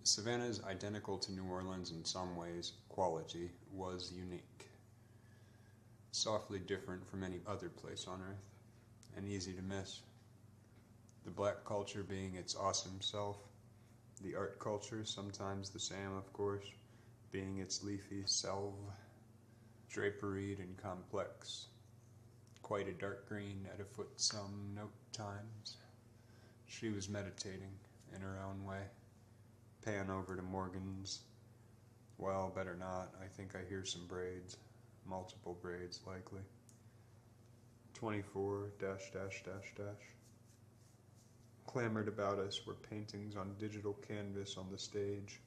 Savannah's identical to New Orleans in some ways, quality, was unique. Softly different from any other place on earth, and easy to miss. The black culture being its awesome self, the art culture, sometimes the same, of course, being its leafy self, draperied and complex, quite a dark green at a foot some note times. She was meditating in her own way. Pan over to Morgan's. Well, better not. I think I hear some braids. Multiple braids, likely. 24 --. Clamored about us were paintings on digital canvas on the stage.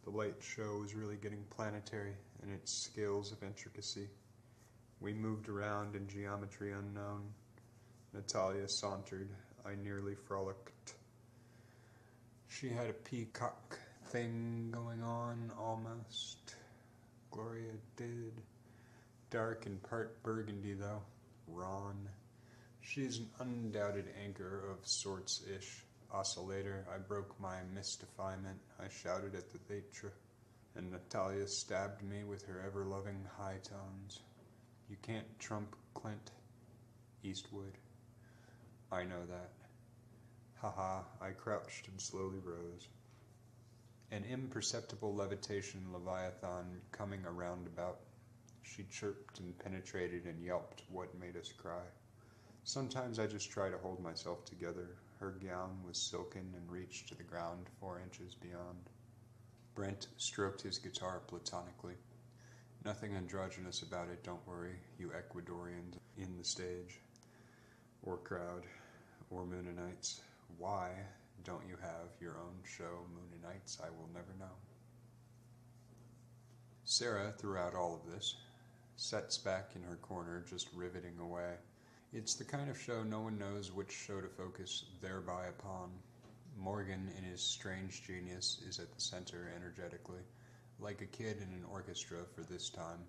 The light show was really getting planetary in its scales of intricacy. We moved around in geometry unknown. Natalia sauntered. I nearly frolicked. She had a peacock thing going on, almost. Gloria did. Dark and part burgundy, though. Ron. She's an undoubted anchor of sorts-ish. Oscillator. I broke my mystifyment. I shouted at the theatre, and Natalia stabbed me with her ever-loving high tones. You can't trump Clint Eastwood. I know that. Haha, I crouched and slowly rose. An imperceptible levitation leviathan coming around about. She chirped and penetrated and yelped what made us cry. Sometimes I just try to hold myself together. Her gown was silken and reached to the ground 4 inches beyond. Brent stroked his guitar platonically. Nothing androgynous about it, don't worry, you Ecuadorians in the stage, or crowd, or Moonanites. Why don't you have your own show, Moonanites? I will never know. Sarah, throughout all of this, sits back in her corner, just riveting away. It's the kind of show no one knows which show to focus thereby upon. Morgan, in his strange genius, is at the center energetically, like a kid in an orchestra for this time,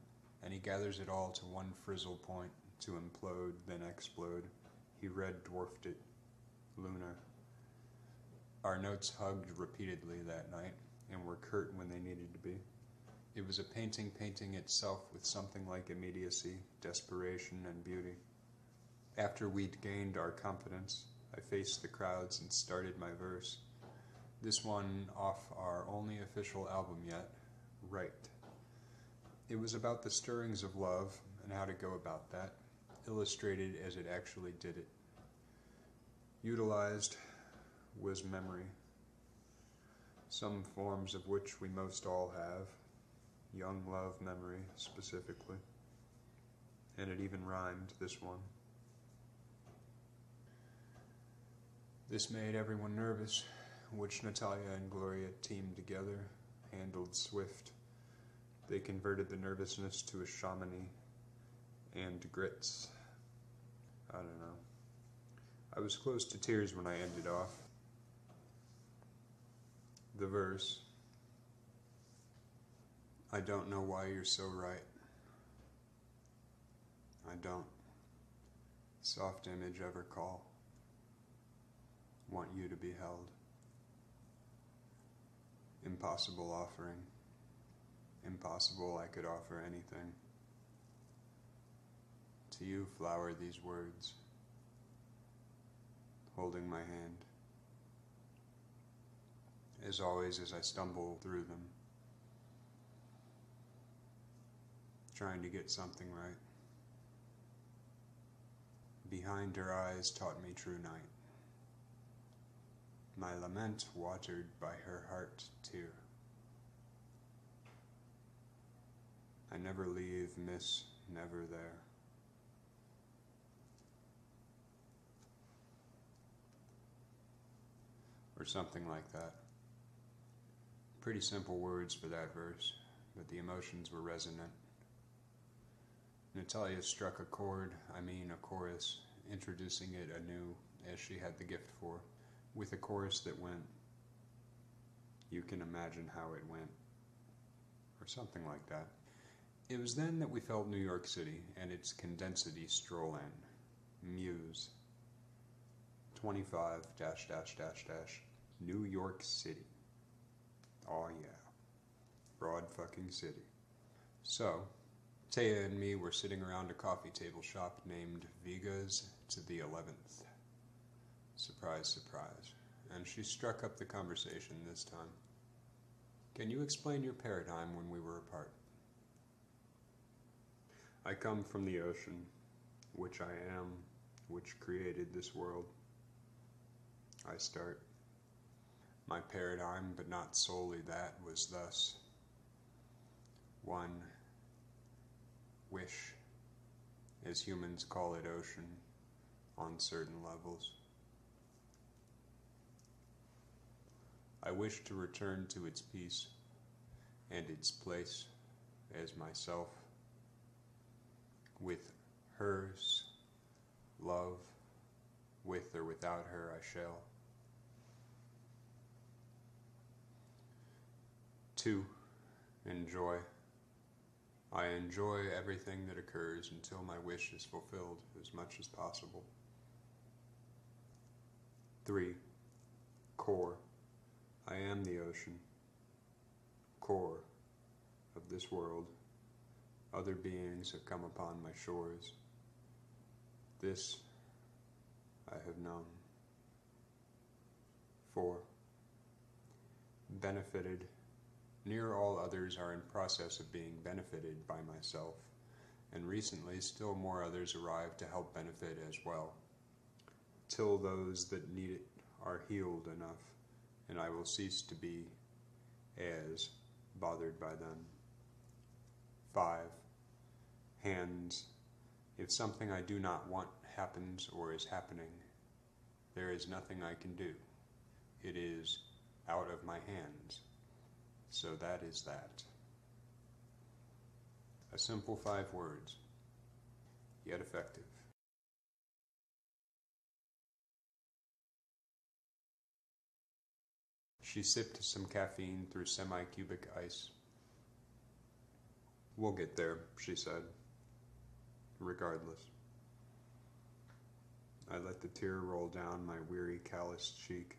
and he gathers it all to one frizzle point, to implode, then explode. He red-dwarfed it. Lunar. Our notes hugged repeatedly that night, and were curt when they needed to be. It was a painting itself with something like immediacy, desperation, and beauty. After we'd gained our confidence, I faced the crowds and started my verse. This one off our only official album yet, Right. It was about the stirrings of love and how to go about that, illustrated as it actually did it. Utilized was memory, some forms of which we most all have, young love memory specifically, and it even rhymed, this one. This made everyone nervous, which Natalia and Gloria teamed together, handled swift. They converted the nervousness to a chamonix and grits. I don't know. I was close to tears when I ended off. The verse, I don't know why you're so right. I don't. Soft image ever call. Want you to be held. Impossible offering. Impossible I could offer anything. To you flower these words, holding my hand. As always, as I stumble through them, trying to get something right. Behind her eyes taught me true night. My lament watered by her heart tear. I never leave, miss, never there. Or something like that. Pretty simple words for that verse, but the emotions were resonant. Natalia struck a chord, a chorus, introducing it anew, as she had the gift for, with a chorus that went, you can imagine how it went, or something like that. It was then that we felt New York City and its condensity stroll in. Muse. 25 -- New York City. Aw yeah. Broad fucking city. So, Taya and me were sitting around a coffee table shop named Viga's to the 11th. Surprise, surprise. And she struck up the conversation this time. Can you explain your paradigm when we were apart? I come from the ocean, which I am, which created this world. I start. My paradigm, but not solely that, was thus. One, wish, as humans call it ocean, on certain levels. I wish to return to its peace and its place as myself, with hers, love, with or without her I shall. 2. Enjoy. I enjoy everything that occurs until my wish is fulfilled as much as possible. 3. Core. I am the ocean. Core of this world. Other beings have come upon my shores. This I have known. 4. Benefited. Near all others are in process of being benefited by myself, and recently still more others arrive to help benefit as well, till those that need it are healed enough, and I will cease to be as bothered by them. 5. Hands. If something I do not want happens or is happening, there is nothing I can do. It is out of my hands. So that is that. A simple 5 words, yet effective. She sipped some caffeine through semi-cubic ice. We'll get there, she said, regardless. I let the tear roll down my weary, calloused cheek.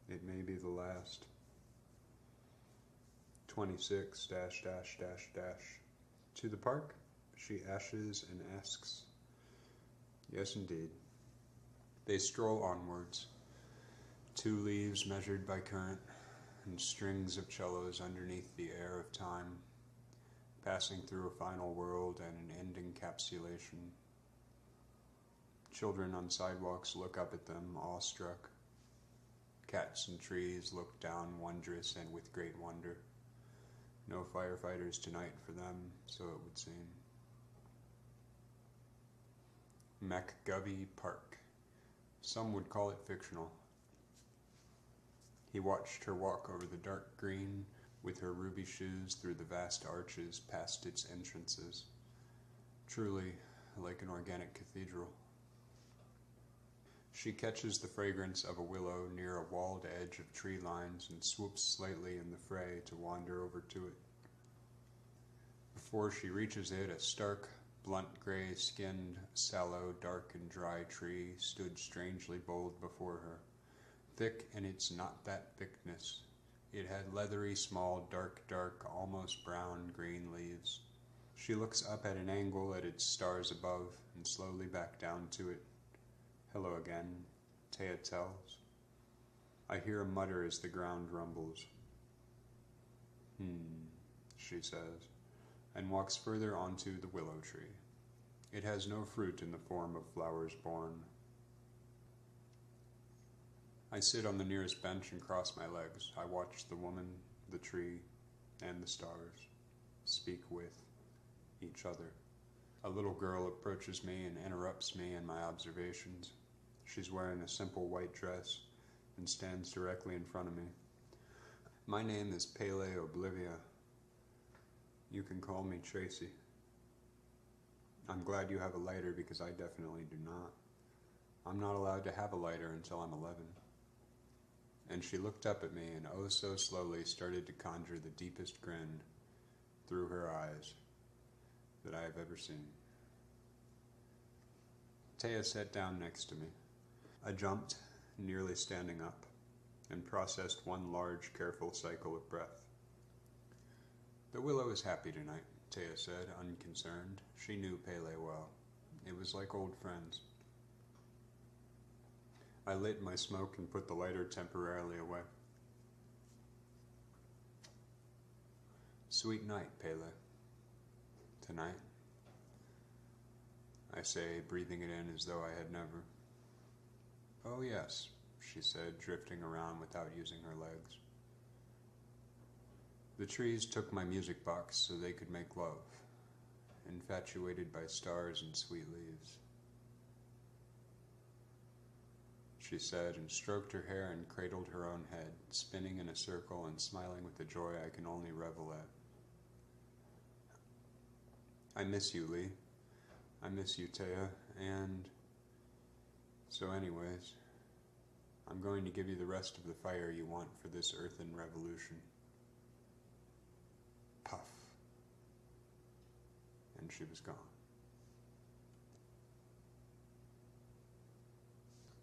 It may be the last. 26 ... To the park? She ashes and asks. Yes, indeed. They stroll onwards. 2 leaves measured by current, and strings of cellos underneath the air of time, passing through a final world and an end encapsulation. Children on sidewalks look up at them, awestruck. Cats and trees look down, wondrous and with great wonder. No firefighters tonight for them, so it would seem. MacGovey Park. Some would call it fictional. He watched her walk over the dark green with her ruby shoes through the vast arches past its entrances. Truly like an organic cathedral. She catches the fragrance of a willow near a walled edge of tree lines and swoops slightly in the fray to wander over to it. Before she reaches it, a stark, blunt gray-skinned, sallow, dark and dry tree stood strangely bold before her. Thick in its not-that-thickness, it had leathery, small, dark, almost brown-green leaves. She looks up at an angle at its stars above and slowly back down to it. Hello again, Taya tells. I hear a mutter as the ground rumbles. She says, and walks further onto the willow tree. It has no fruit in the form of flowers born. I sit on the nearest bench and cross my legs. I watch the woman, the tree, and the stars speak with each other. A little girl approaches me and interrupts me in my observations. She's wearing a simple white dress and stands directly in front of me. My name is Pele Oblivia. You can call me Tracy. I'm glad you have a lighter because I definitely do not. I'm not allowed to have a lighter until I'm 11. And she looked up at me and oh so slowly started to conjure the deepest grin through her eyes that I have ever seen. Taya sat down next to me. I jumped, nearly standing up, and processed one large, careful cycle of breath. The willow is happy tonight, Taya said, unconcerned. She knew Pele well. It was like old friends. I lit my smoke and put the lighter temporarily away. Sweet night, Pele. Tonight, I say, breathing it in as though I had never. Oh yes, she said, drifting around without using her legs. The trees took my music box so they could make love, infatuated by stars and sweet leaves. She said, and stroked her hair and cradled her own head, spinning in a circle and smiling with a joy I can only revel at. I miss you, Lee. I miss you, Taya, and... So anyways, I'm going to give you the rest of the fire you want for this earthen revolution. and she was gone.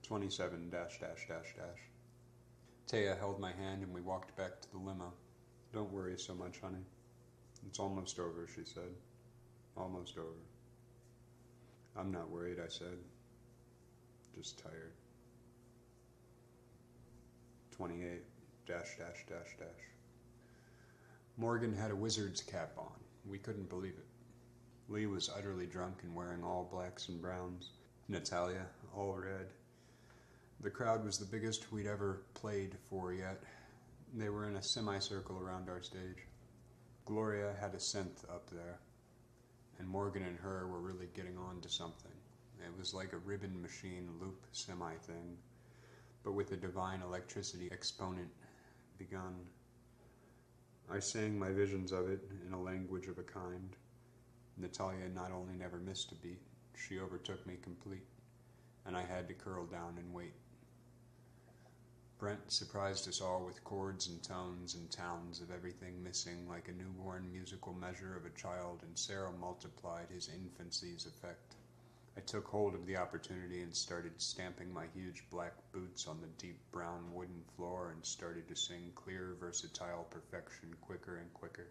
27 dash dash dash dash. Taya held my hand and we walked back to the limo. Don't worry so much, honey. It's almost over, she said. Almost over. I'm not worried, I said. Just tired. 28 dash dash dash dash. Morgan had a wizard's cap on. We couldn't believe it. Lee was utterly drunk and wearing all blacks and browns. Natalia, all red. The crowd was the biggest we'd ever played for yet. They were in a semicircle around our stage. Gloria had a synth up there, and Morgan and her were really getting on to something. It was like a ribbon machine loop semi-thing, but with a divine electricity exponent begun. I sang my visions of it in a language of a kind. Natalia not only never missed a beat, she overtook me complete, and I had to curl down and wait. Brent surprised us all with chords and tones and towns of everything missing like a newborn musical measure of a child, and Sarah multiplied his infancy's effect. I took hold of the opportunity and started stamping my huge black boots on the deep brown wooden floor and started to sing clear, versatile perfection quicker and quicker.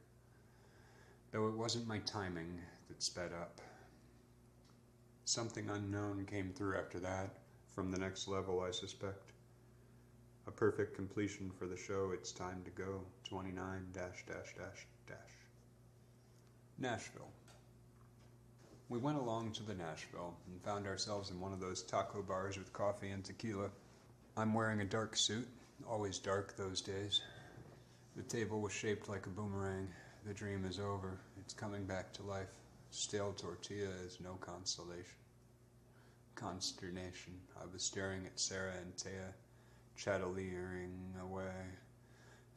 Though it wasn't my timing that sped up. Something unknown came through after that, from the next level, I suspect. A perfect completion for the show. It's time to go. 29 dash dash dash dash. Nashville. We went along to the Nashville and found ourselves in one of those taco bars with coffee and tequila. I'm wearing a dark suit, always dark those days. The table was shaped like a boomerang. The dream is over. It's coming back to life. Stale tortilla is no consolation. Consternation. I was staring at Sarah and Taya, chatterleering away,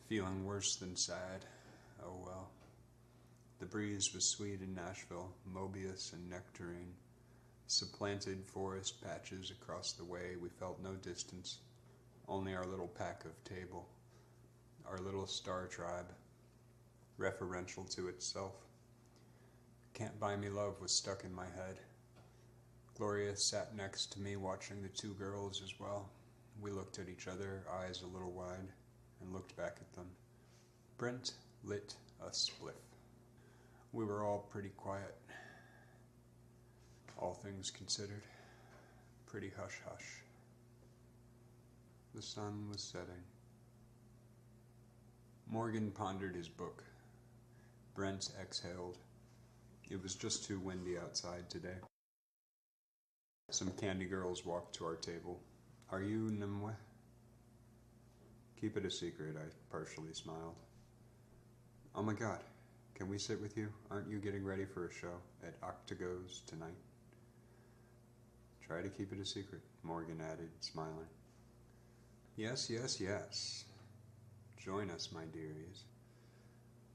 feeling worse than sad. Oh well. The breeze was sweet in Nashville, Mobius and nectarine. Supplanted forest patches across the way, we felt no distance, only our little pack of table, our little star tribe, referential to itself. Can't Buy Me Love was stuck in my head. Gloria sat next to me watching the two girls as well. We looked at each other, eyes a little wide, and looked back at them. Brent lit a spliff. We were all pretty quiet. All things considered, pretty hush-hush. The sun was setting. Morgan pondered his book. Brent exhaled. It was just too windy outside today. Some candy girls walked to our table. Are you Nimue? Keep it a secret, I partially smiled. Oh my god, can we sit with you? Aren't you getting ready for a show at Octago's tonight? Try to keep it a secret, Morgan added, smiling. Yes, yes, yes. Join us, my dearies.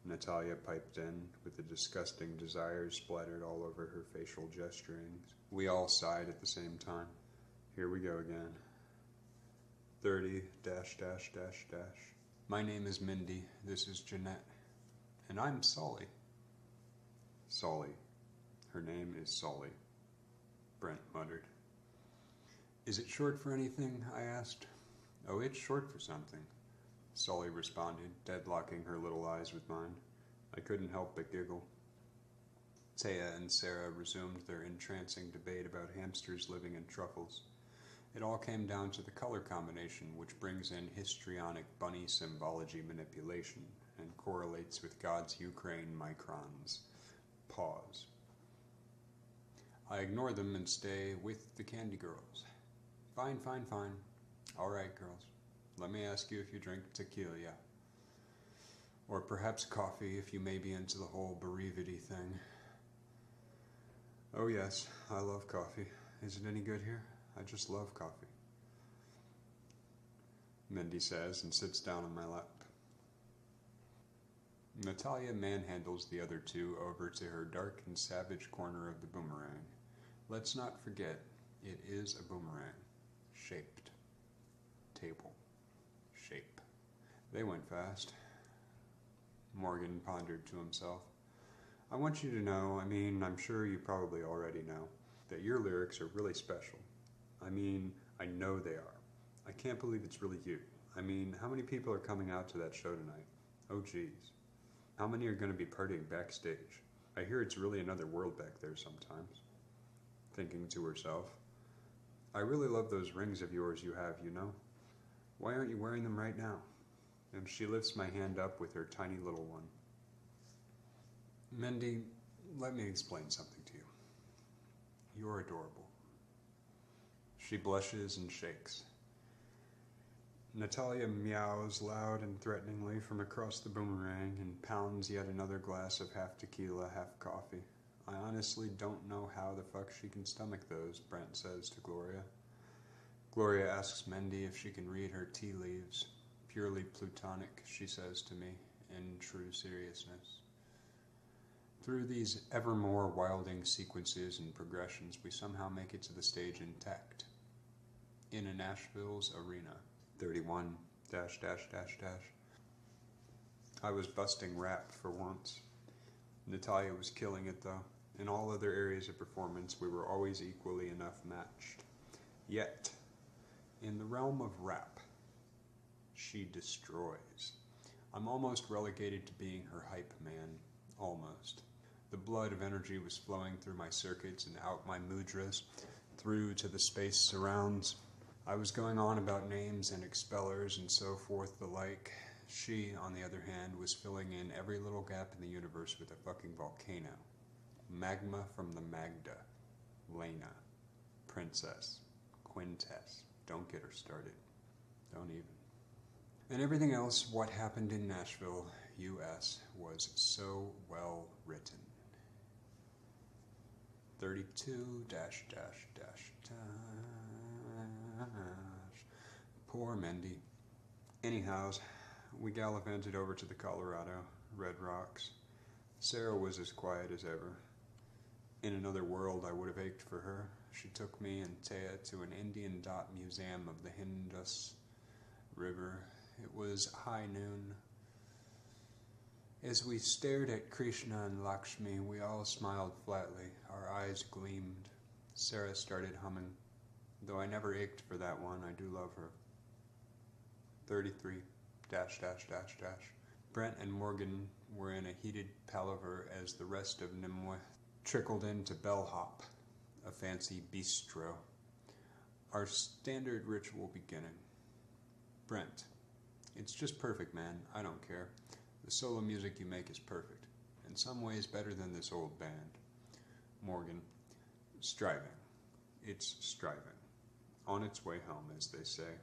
Natalia piped in, with a disgusting desire splattered all over her facial gesturings. We all sighed at the same time. Here we go again. 30 dash dash dash dash. My name is Mindy. This is Jeanette. And I'm Solly. Solly. Her name is Solly, Brent muttered. Is it short for anything? I asked. Oh, it's short for something, Solly responded, deadlocking her little eyes with mine. I couldn't help but giggle. Taya and Sarah resumed their entrancing debate about hamsters living in truffles. It all came down to the color combination, which brings in histrionic bunny symbology manipulation and correlates with God's Ukraine microns. Pause. I ignore them and stay with the candy girls. Fine, fine, fine. All right, girls. Let me ask you if you drink tequila. Or perhaps coffee, if you may be into the whole bereavedy thing. Oh yes, I love coffee. Is it any good here? I just love coffee. Mindy says and sits down on my lap. Natalia manhandles the other two over to her dark and savage corner of the boomerang. Let's not forget, it is a boomerang. Shaped. Table. Shape. They went fast. Morgan pondered to himself. I want you to know, I'm sure you probably already know, that your lyrics are really special. I know they are. I can't believe it's really you. How many people are coming out to that show tonight? Oh, geez. How many are going to be partying backstage? I hear it's really another world back there sometimes. Thinking to herself, I really love those rings of yours you have, you know? Why aren't you wearing them right now? And she lifts my hand up with her tiny little one. Mendy, let me explain something to you. You're adorable. She blushes and shakes. Natalia meows loud and threateningly from across the boomerang and pounds yet another glass of half tequila, half coffee. I honestly don't know how the fuck she can stomach those, Brent says to Gloria. Gloria asks Mendy if she can read her tea leaves. Purely plutonic, she says to me, in true seriousness. Through these ever more wilding sequences and progressions, we somehow make it to the stage intact. In a Nashville's arena. 31 ... I was busting rap for once. Natalia was killing it though. In all other areas of performance, we were always equally enough matched. Yet, in the realm of rap, she destroys. I'm almost relegated to being her hype man. Almost. The blood of energy was flowing through my circuits and out my mudras, through to the space surrounds. I was going on about names and expellers and so forth the like. She, on the other hand, was filling in every little gap in the universe with a fucking volcano. Magma from the Magda. Lena. Princess. Quintess. Don't get her started. Don't even. And everything else, what happened in Nashville, U.S., was so well written. 32 ... Poor Mendy. Anyhows, we gallivanted over to the Colorado, Red Rocks. Sarah was as quiet as ever. In another world, I would have ached for her. She took me and Taya to an Indian dot museum of the Indus River. It was high noon. As we stared at Krishna and Lakshmi, we all smiled flatly. Our eyes gleamed. Sarah started humming. Though I never ached for that one, I do love her. 33 ... Brent and Morgan were in a heated palaver as the rest of Nimue trickled into Bellhop, a fancy bistro. Our standard ritual beginning. Brent, it's just perfect, man. I don't care. The solo music you make is perfect. In some ways better than this old band. Morgan, striving. It's striving. On its way home, as they say.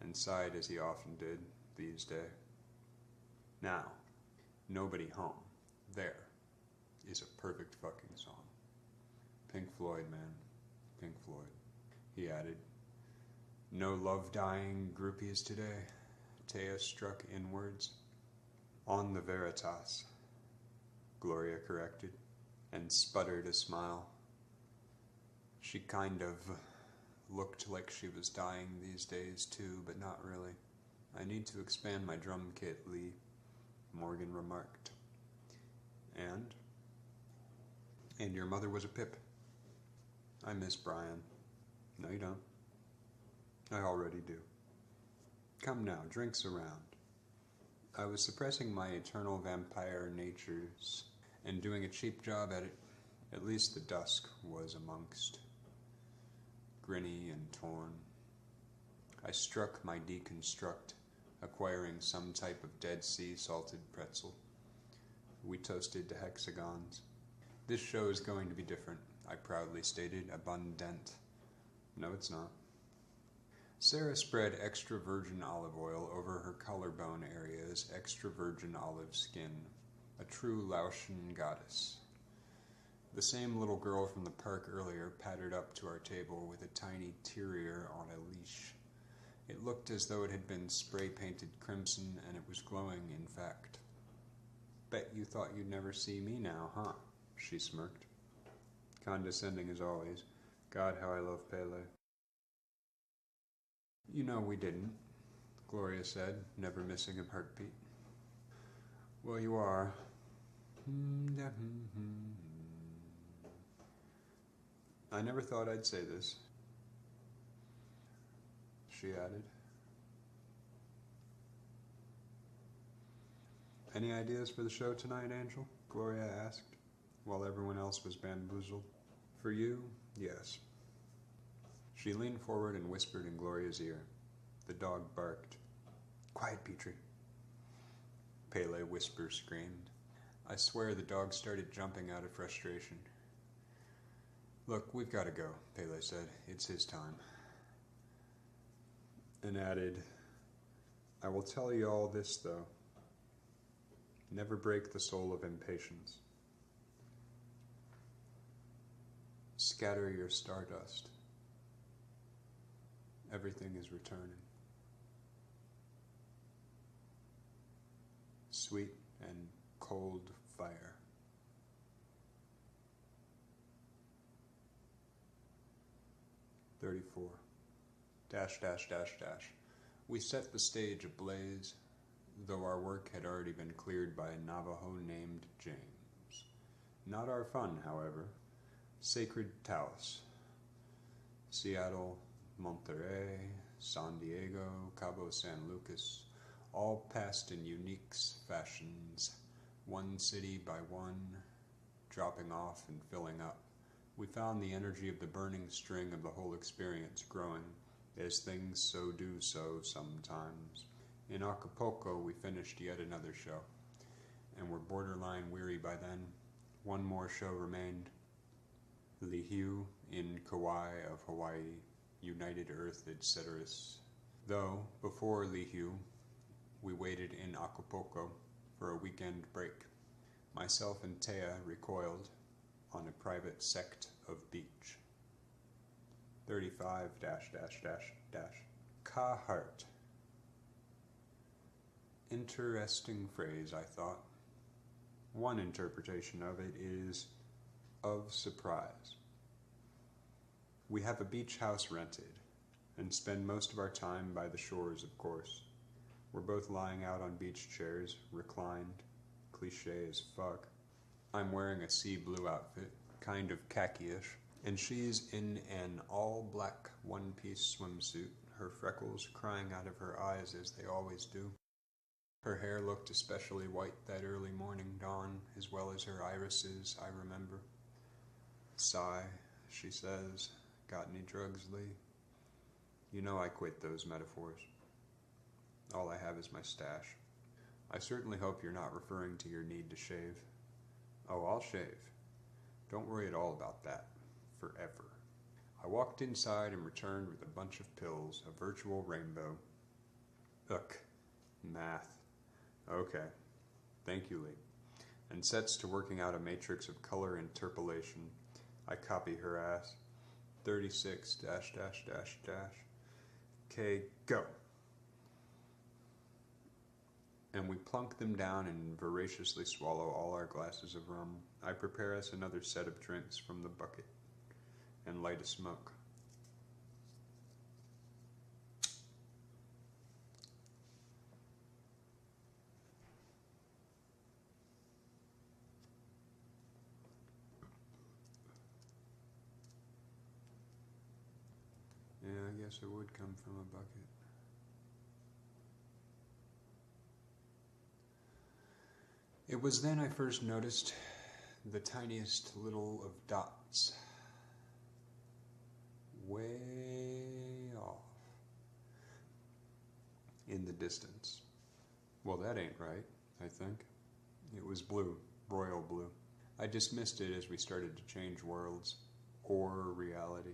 And sighed as he often did these days. Now, Nobody Home. There is a perfect fucking song. Pink Floyd, man. Pink Floyd. He added, no love dying groupies today. Taya struck inwards. On the Veritas, Gloria corrected, and sputtered a smile. She kind of looked like she was dying these days too, but not really. I need to expand my drum kit, Lee, Morgan remarked. And your mother was a pip. I miss Brian. No, you don't. I already do. Come now, drinks around. I was suppressing my eternal vampire natures and doing a cheap job at it. At least the dusk was amongst. Grinny and torn. I struck my deconstruct, acquiring some type of Dead Sea salted pretzel. We toasted to hexagons. This show is going to be different, I proudly stated, abundant. No, it's not. Sarah spread extra virgin olive oil over her collarbone areas, extra virgin olive skin. A true Laotian goddess. The same little girl from the park earlier pattered up to our table with a tiny terrier on a leash. It looked as though it had been spray-painted crimson, and it was glowing, in fact. Bet you thought you'd never see me now, huh? She smirked. Condescending as always. God, how I love Pele. You know we didn't, Gloria said, never missing a heartbeat. Well, you are. I never thought I'd say this, she added. Any ideas for the show tonight, Angel? Gloria asked, while everyone else was bamboozled. For you, yes. She leaned forward and whispered in Gloria's ear. The dog barked. Quiet, Petrie. Pele whisper screamed. I swear the dog started jumping out of frustration. Look, we've got to go, Pele said. It's his time. And added, I will tell you all this, though. Never break the soul of impatience. Scatter your stardust. Everything is returning. Sweet and cold fire. "34. We set the stage ablaze, though our work had already been cleared by a Navajo named James. Not our fun, however. Sacred Taos. Seattle, Monterey, San Diego, Cabo San Lucas, all passed in unique fashions, one city by one, dropping off and filling up. We found the energy of the burning string of the whole experience growing, as things so do so sometimes. In Acapulco, we finished yet another show, and were borderline weary by then. One more show remained. Lihue in Kauai of Hawaii, United Earth, etc. Though, before Lihue, we waited in Acapulco for a weekend break. Myself and Tea recoiled on a private sect of beach. 35 Kahart. Interesting phrase, I thought. One interpretation of it is of surprise. We have a beach house rented, and spend most of our time by the shores, of course. We're both lying out on beach chairs, reclined, cliché as fuck. I'm wearing a sea blue outfit, kind of khaki-ish, and she's in an all-black one-piece swimsuit, her freckles crying out of her eyes as they always do. Her hair looked especially white that early morning dawn, as well as her irises, I remember. Sigh, she says. Got any drugs, Lee? You know I quit those metaphors. All I have is my stash. I certainly hope you're not referring to your need to shave. Oh, I'll shave. Don't worry at all about that. Forever. I walked inside and returned with a bunch of pills, a virtual rainbow. Ugh. Math. Okay. Thank you, Lee. And sets to working out a matrix of color interpolation. I copy her ass. 36 .. Okay, go. And we plunk them down and voraciously swallow all our glasses of rum. I prepare us another set of drinks from the bucket and light a smoke. Yeah, I guess it would come from a bucket. It was then I first noticed the tiniest little of dots way off in the distance. Well, that ain't right, I think. It was blue, royal blue. I dismissed it as we started to change worlds, or reality.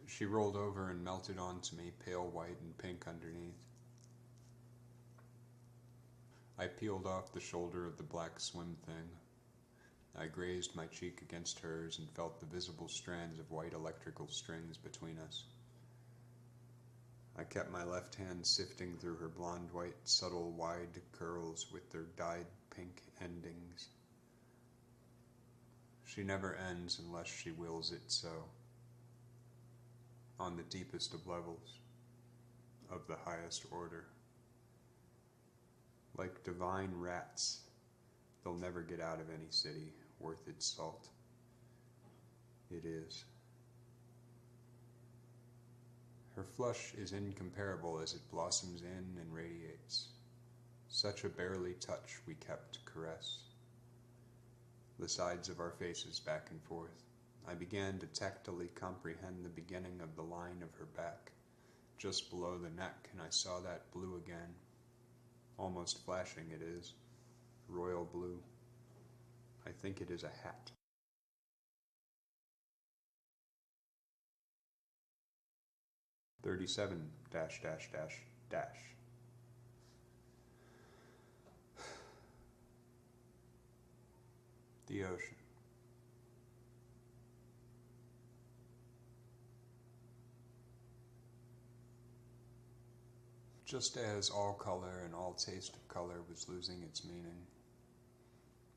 She rolled over and melted onto me, pale white and pink underneath. I peeled off the shoulder of the black swim thing. I grazed my cheek against hers and felt the visible strands of white electrical strings between us. I kept my left hand sifting through her blonde white, subtle, wide curls with their dyed pink endings. She never ends unless she wills it so. On the deepest of levels, of the highest order. Like divine rats They'll never get out of any city worth its salt. It is. Her flush is incomparable as it blossoms in and radiates. Such a barely touch we kept to caress. The sides of our faces back and forth. I began to tactily comprehend the beginning of the line of her back, just below the neck, and I saw that blue again. Almost flashing it is. Royal blue. I think it is a hat. "37 dash dash dash dash." The ocean. Just as all color and all taste of color was losing its meaning,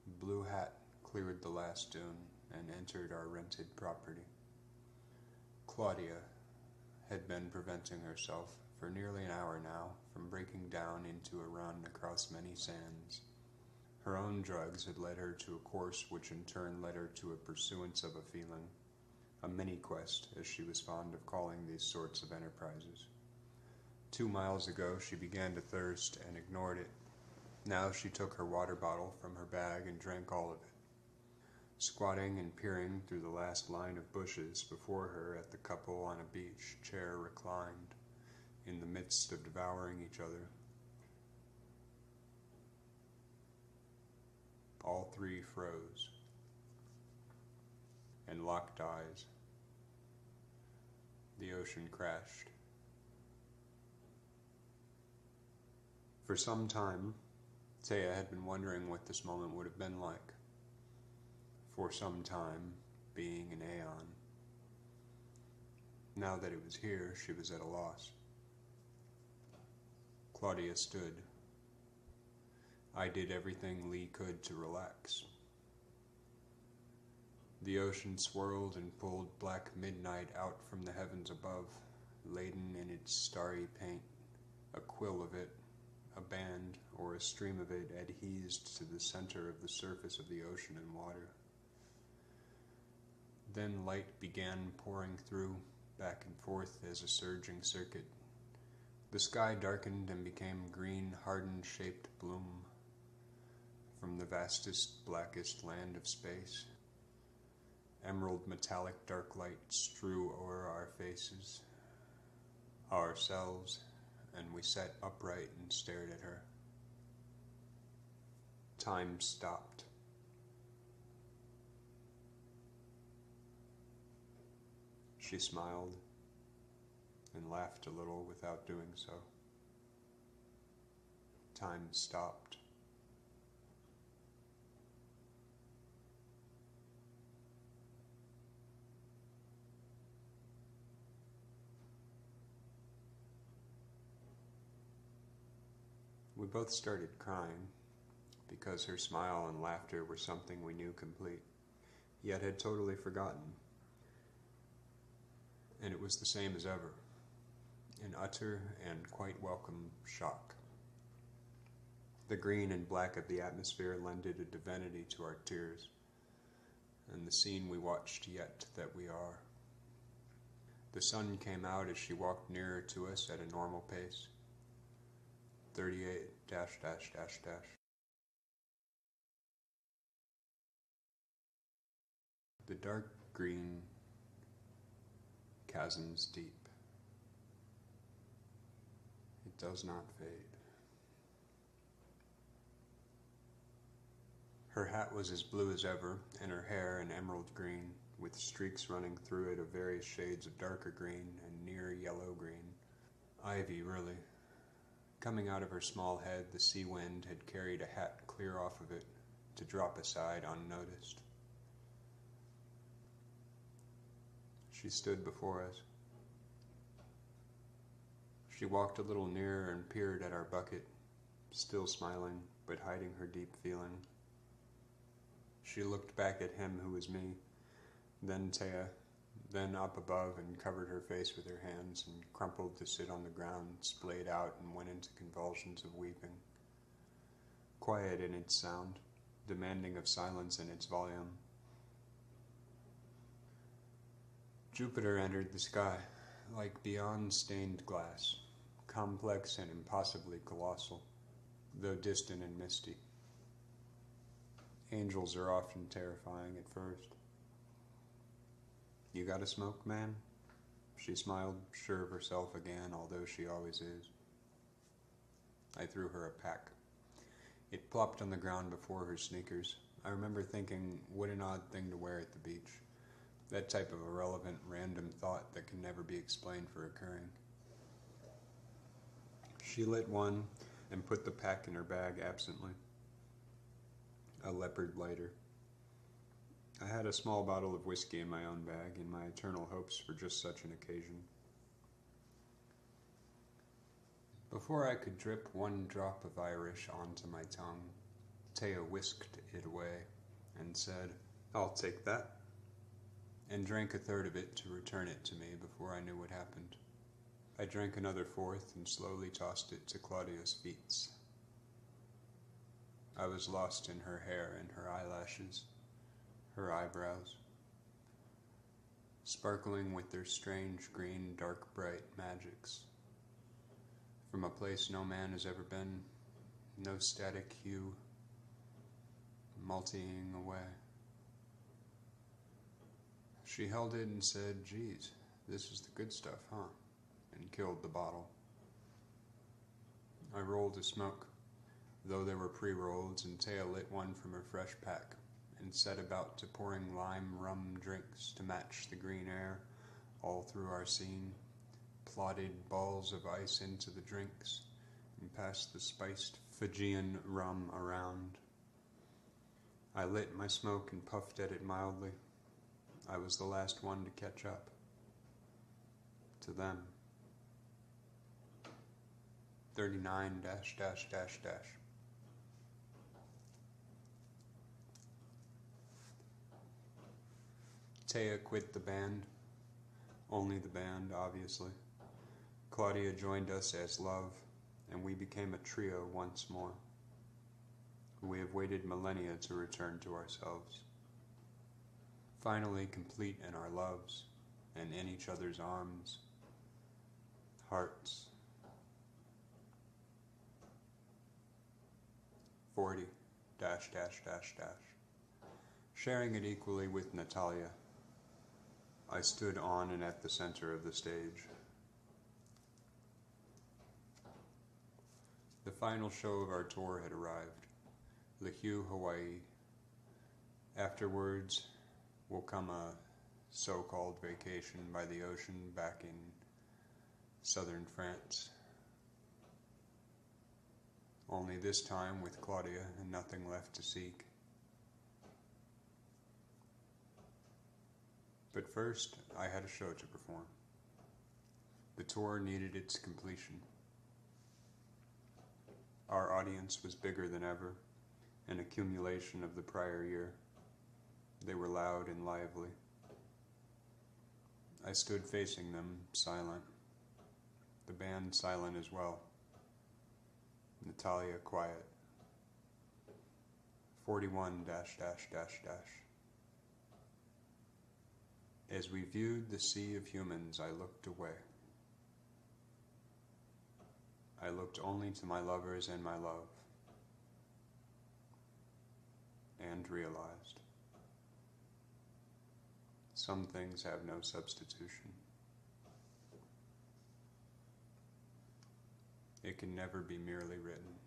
the blue hat cleared the last dune and entered our rented property. Claudia had been preventing herself for nearly an hour now from breaking down into a run across many sands. Her own drugs had led her to a course which in turn led her to a pursuance of a feeling, a mini-quest, as she was fond of calling these sorts of enterprises. 2 miles ago she began to thirst and ignored it. Now she took her water bottle from her bag and drank all of it. Squatting and peering through the last line of bushes before her at the couple on a beach chair reclined, in the midst of devouring each other. All three froze and locked eyes. The ocean crashed. For some time, Taya had been wondering what this moment would have been like. For some time, being an aeon. Now that it was here, she was at a loss. Claudia stood. I did everything Lee could to relax. The ocean swirled and pulled black midnight out from the heavens above, laden in its starry paint, a quill of it, a band or a stream of it adhesed to the center of the surface of the ocean and water. Then light began pouring through, back and forth as a surging circuit. The sky darkened and became green, hardened-shaped bloom from the vastest, blackest land of space. Emerald metallic dark light strew o'er our faces, ourselves, and we sat upright and stared at her. Time stopped. She smiled and laughed a little without doing so. Time stopped. We both started crying, because her smile and laughter were something we knew complete, yet had totally forgotten. And it was the same as ever, an utter and quite welcome shock. The green and black of the atmosphere lended a divinity to our tears, and the scene we watched yet that we are. The sun came out as she walked nearer to us at a normal pace. 38 dash dash dash dash. The dark green chasms deep. It does not fade. Her hat was as blue as ever, and her hair an emerald green, with streaks running through it of various shades of darker green and near yellow green. Ivy, really. Coming out of her small head, the sea wind had carried a hat clear off of it, to drop aside unnoticed. She stood before us. She walked a little nearer and peered at our bucket, still smiling, but hiding her deep feeling. She looked back at him who was me, then Taya, then up above and covered her face with her hands and crumpled to sit on the ground, splayed out and went into convulsions of weeping. Quiet in its sound, demanding of silence in its volume. Jupiter entered the sky, like beyond stained glass, complex and impossibly colossal, though distant and misty. Angels are often terrifying at first. "You got a smoke, man?" She smiled, sure of herself again, although she always is. I threw her a pack. It plopped on the ground before her sneakers. I remember thinking, what an odd thing to wear at the beach. That type of irrelevant, random thought that can never be explained for occurring. She lit one and put the pack in her bag absently. A leopard lighter. I had a small bottle of whiskey in my own bag, in my eternal hopes for just such an occasion. Before I could drip one drop of Irish onto my tongue, Taya whisked it away and said, "I'll take that," and drank a third of it to return it to me before I knew what happened. I drank another fourth and slowly tossed it to Claudia's feet. I was lost in her hair and her eyelashes, her eyebrows, sparkling with their strange green, dark, bright magics. From a place no man has ever been, no static hue, multiing away. She held it and said, "Geez, this is the good stuff, huh?" and killed the bottle. I rolled a smoke, though they were pre-rolled, and Taya lit one from her fresh pack and set about to pouring lime rum drinks to match the green air all through our scene, plodded balls of ice into the drinks, and passed the spiced Fijian rum around. I lit my smoke and puffed at it mildly. I was the last one to catch up. To them. 39 dash dash dash dash. Taya quit the band. Only the band, obviously. Claudia joined us as Love, and we became a trio once more. We have waited millennia to return to ourselves. Finally complete in our loves, and in each other's arms, hearts. 40 dash dash dash dash. Sharing it equally with Natalia. I stood on and at the center of the stage. The final show of our tour had arrived, Lihue, Hawaii. Afterwards will come a so-called vacation by the ocean back in southern France. Only this time with Claudia and nothing left to seek. But first, I had a show to perform. The tour needed its completion. Our audience was bigger than ever, an accumulation of the prior year. They were loud and lively. I stood facing them, silent. The band silent as well. Natalia quiet. 41 dash dash dash dash. As we viewed the sea of humans, I looked away. I looked only to my lovers and my love, and realized some things have no substitution. It can never be merely written.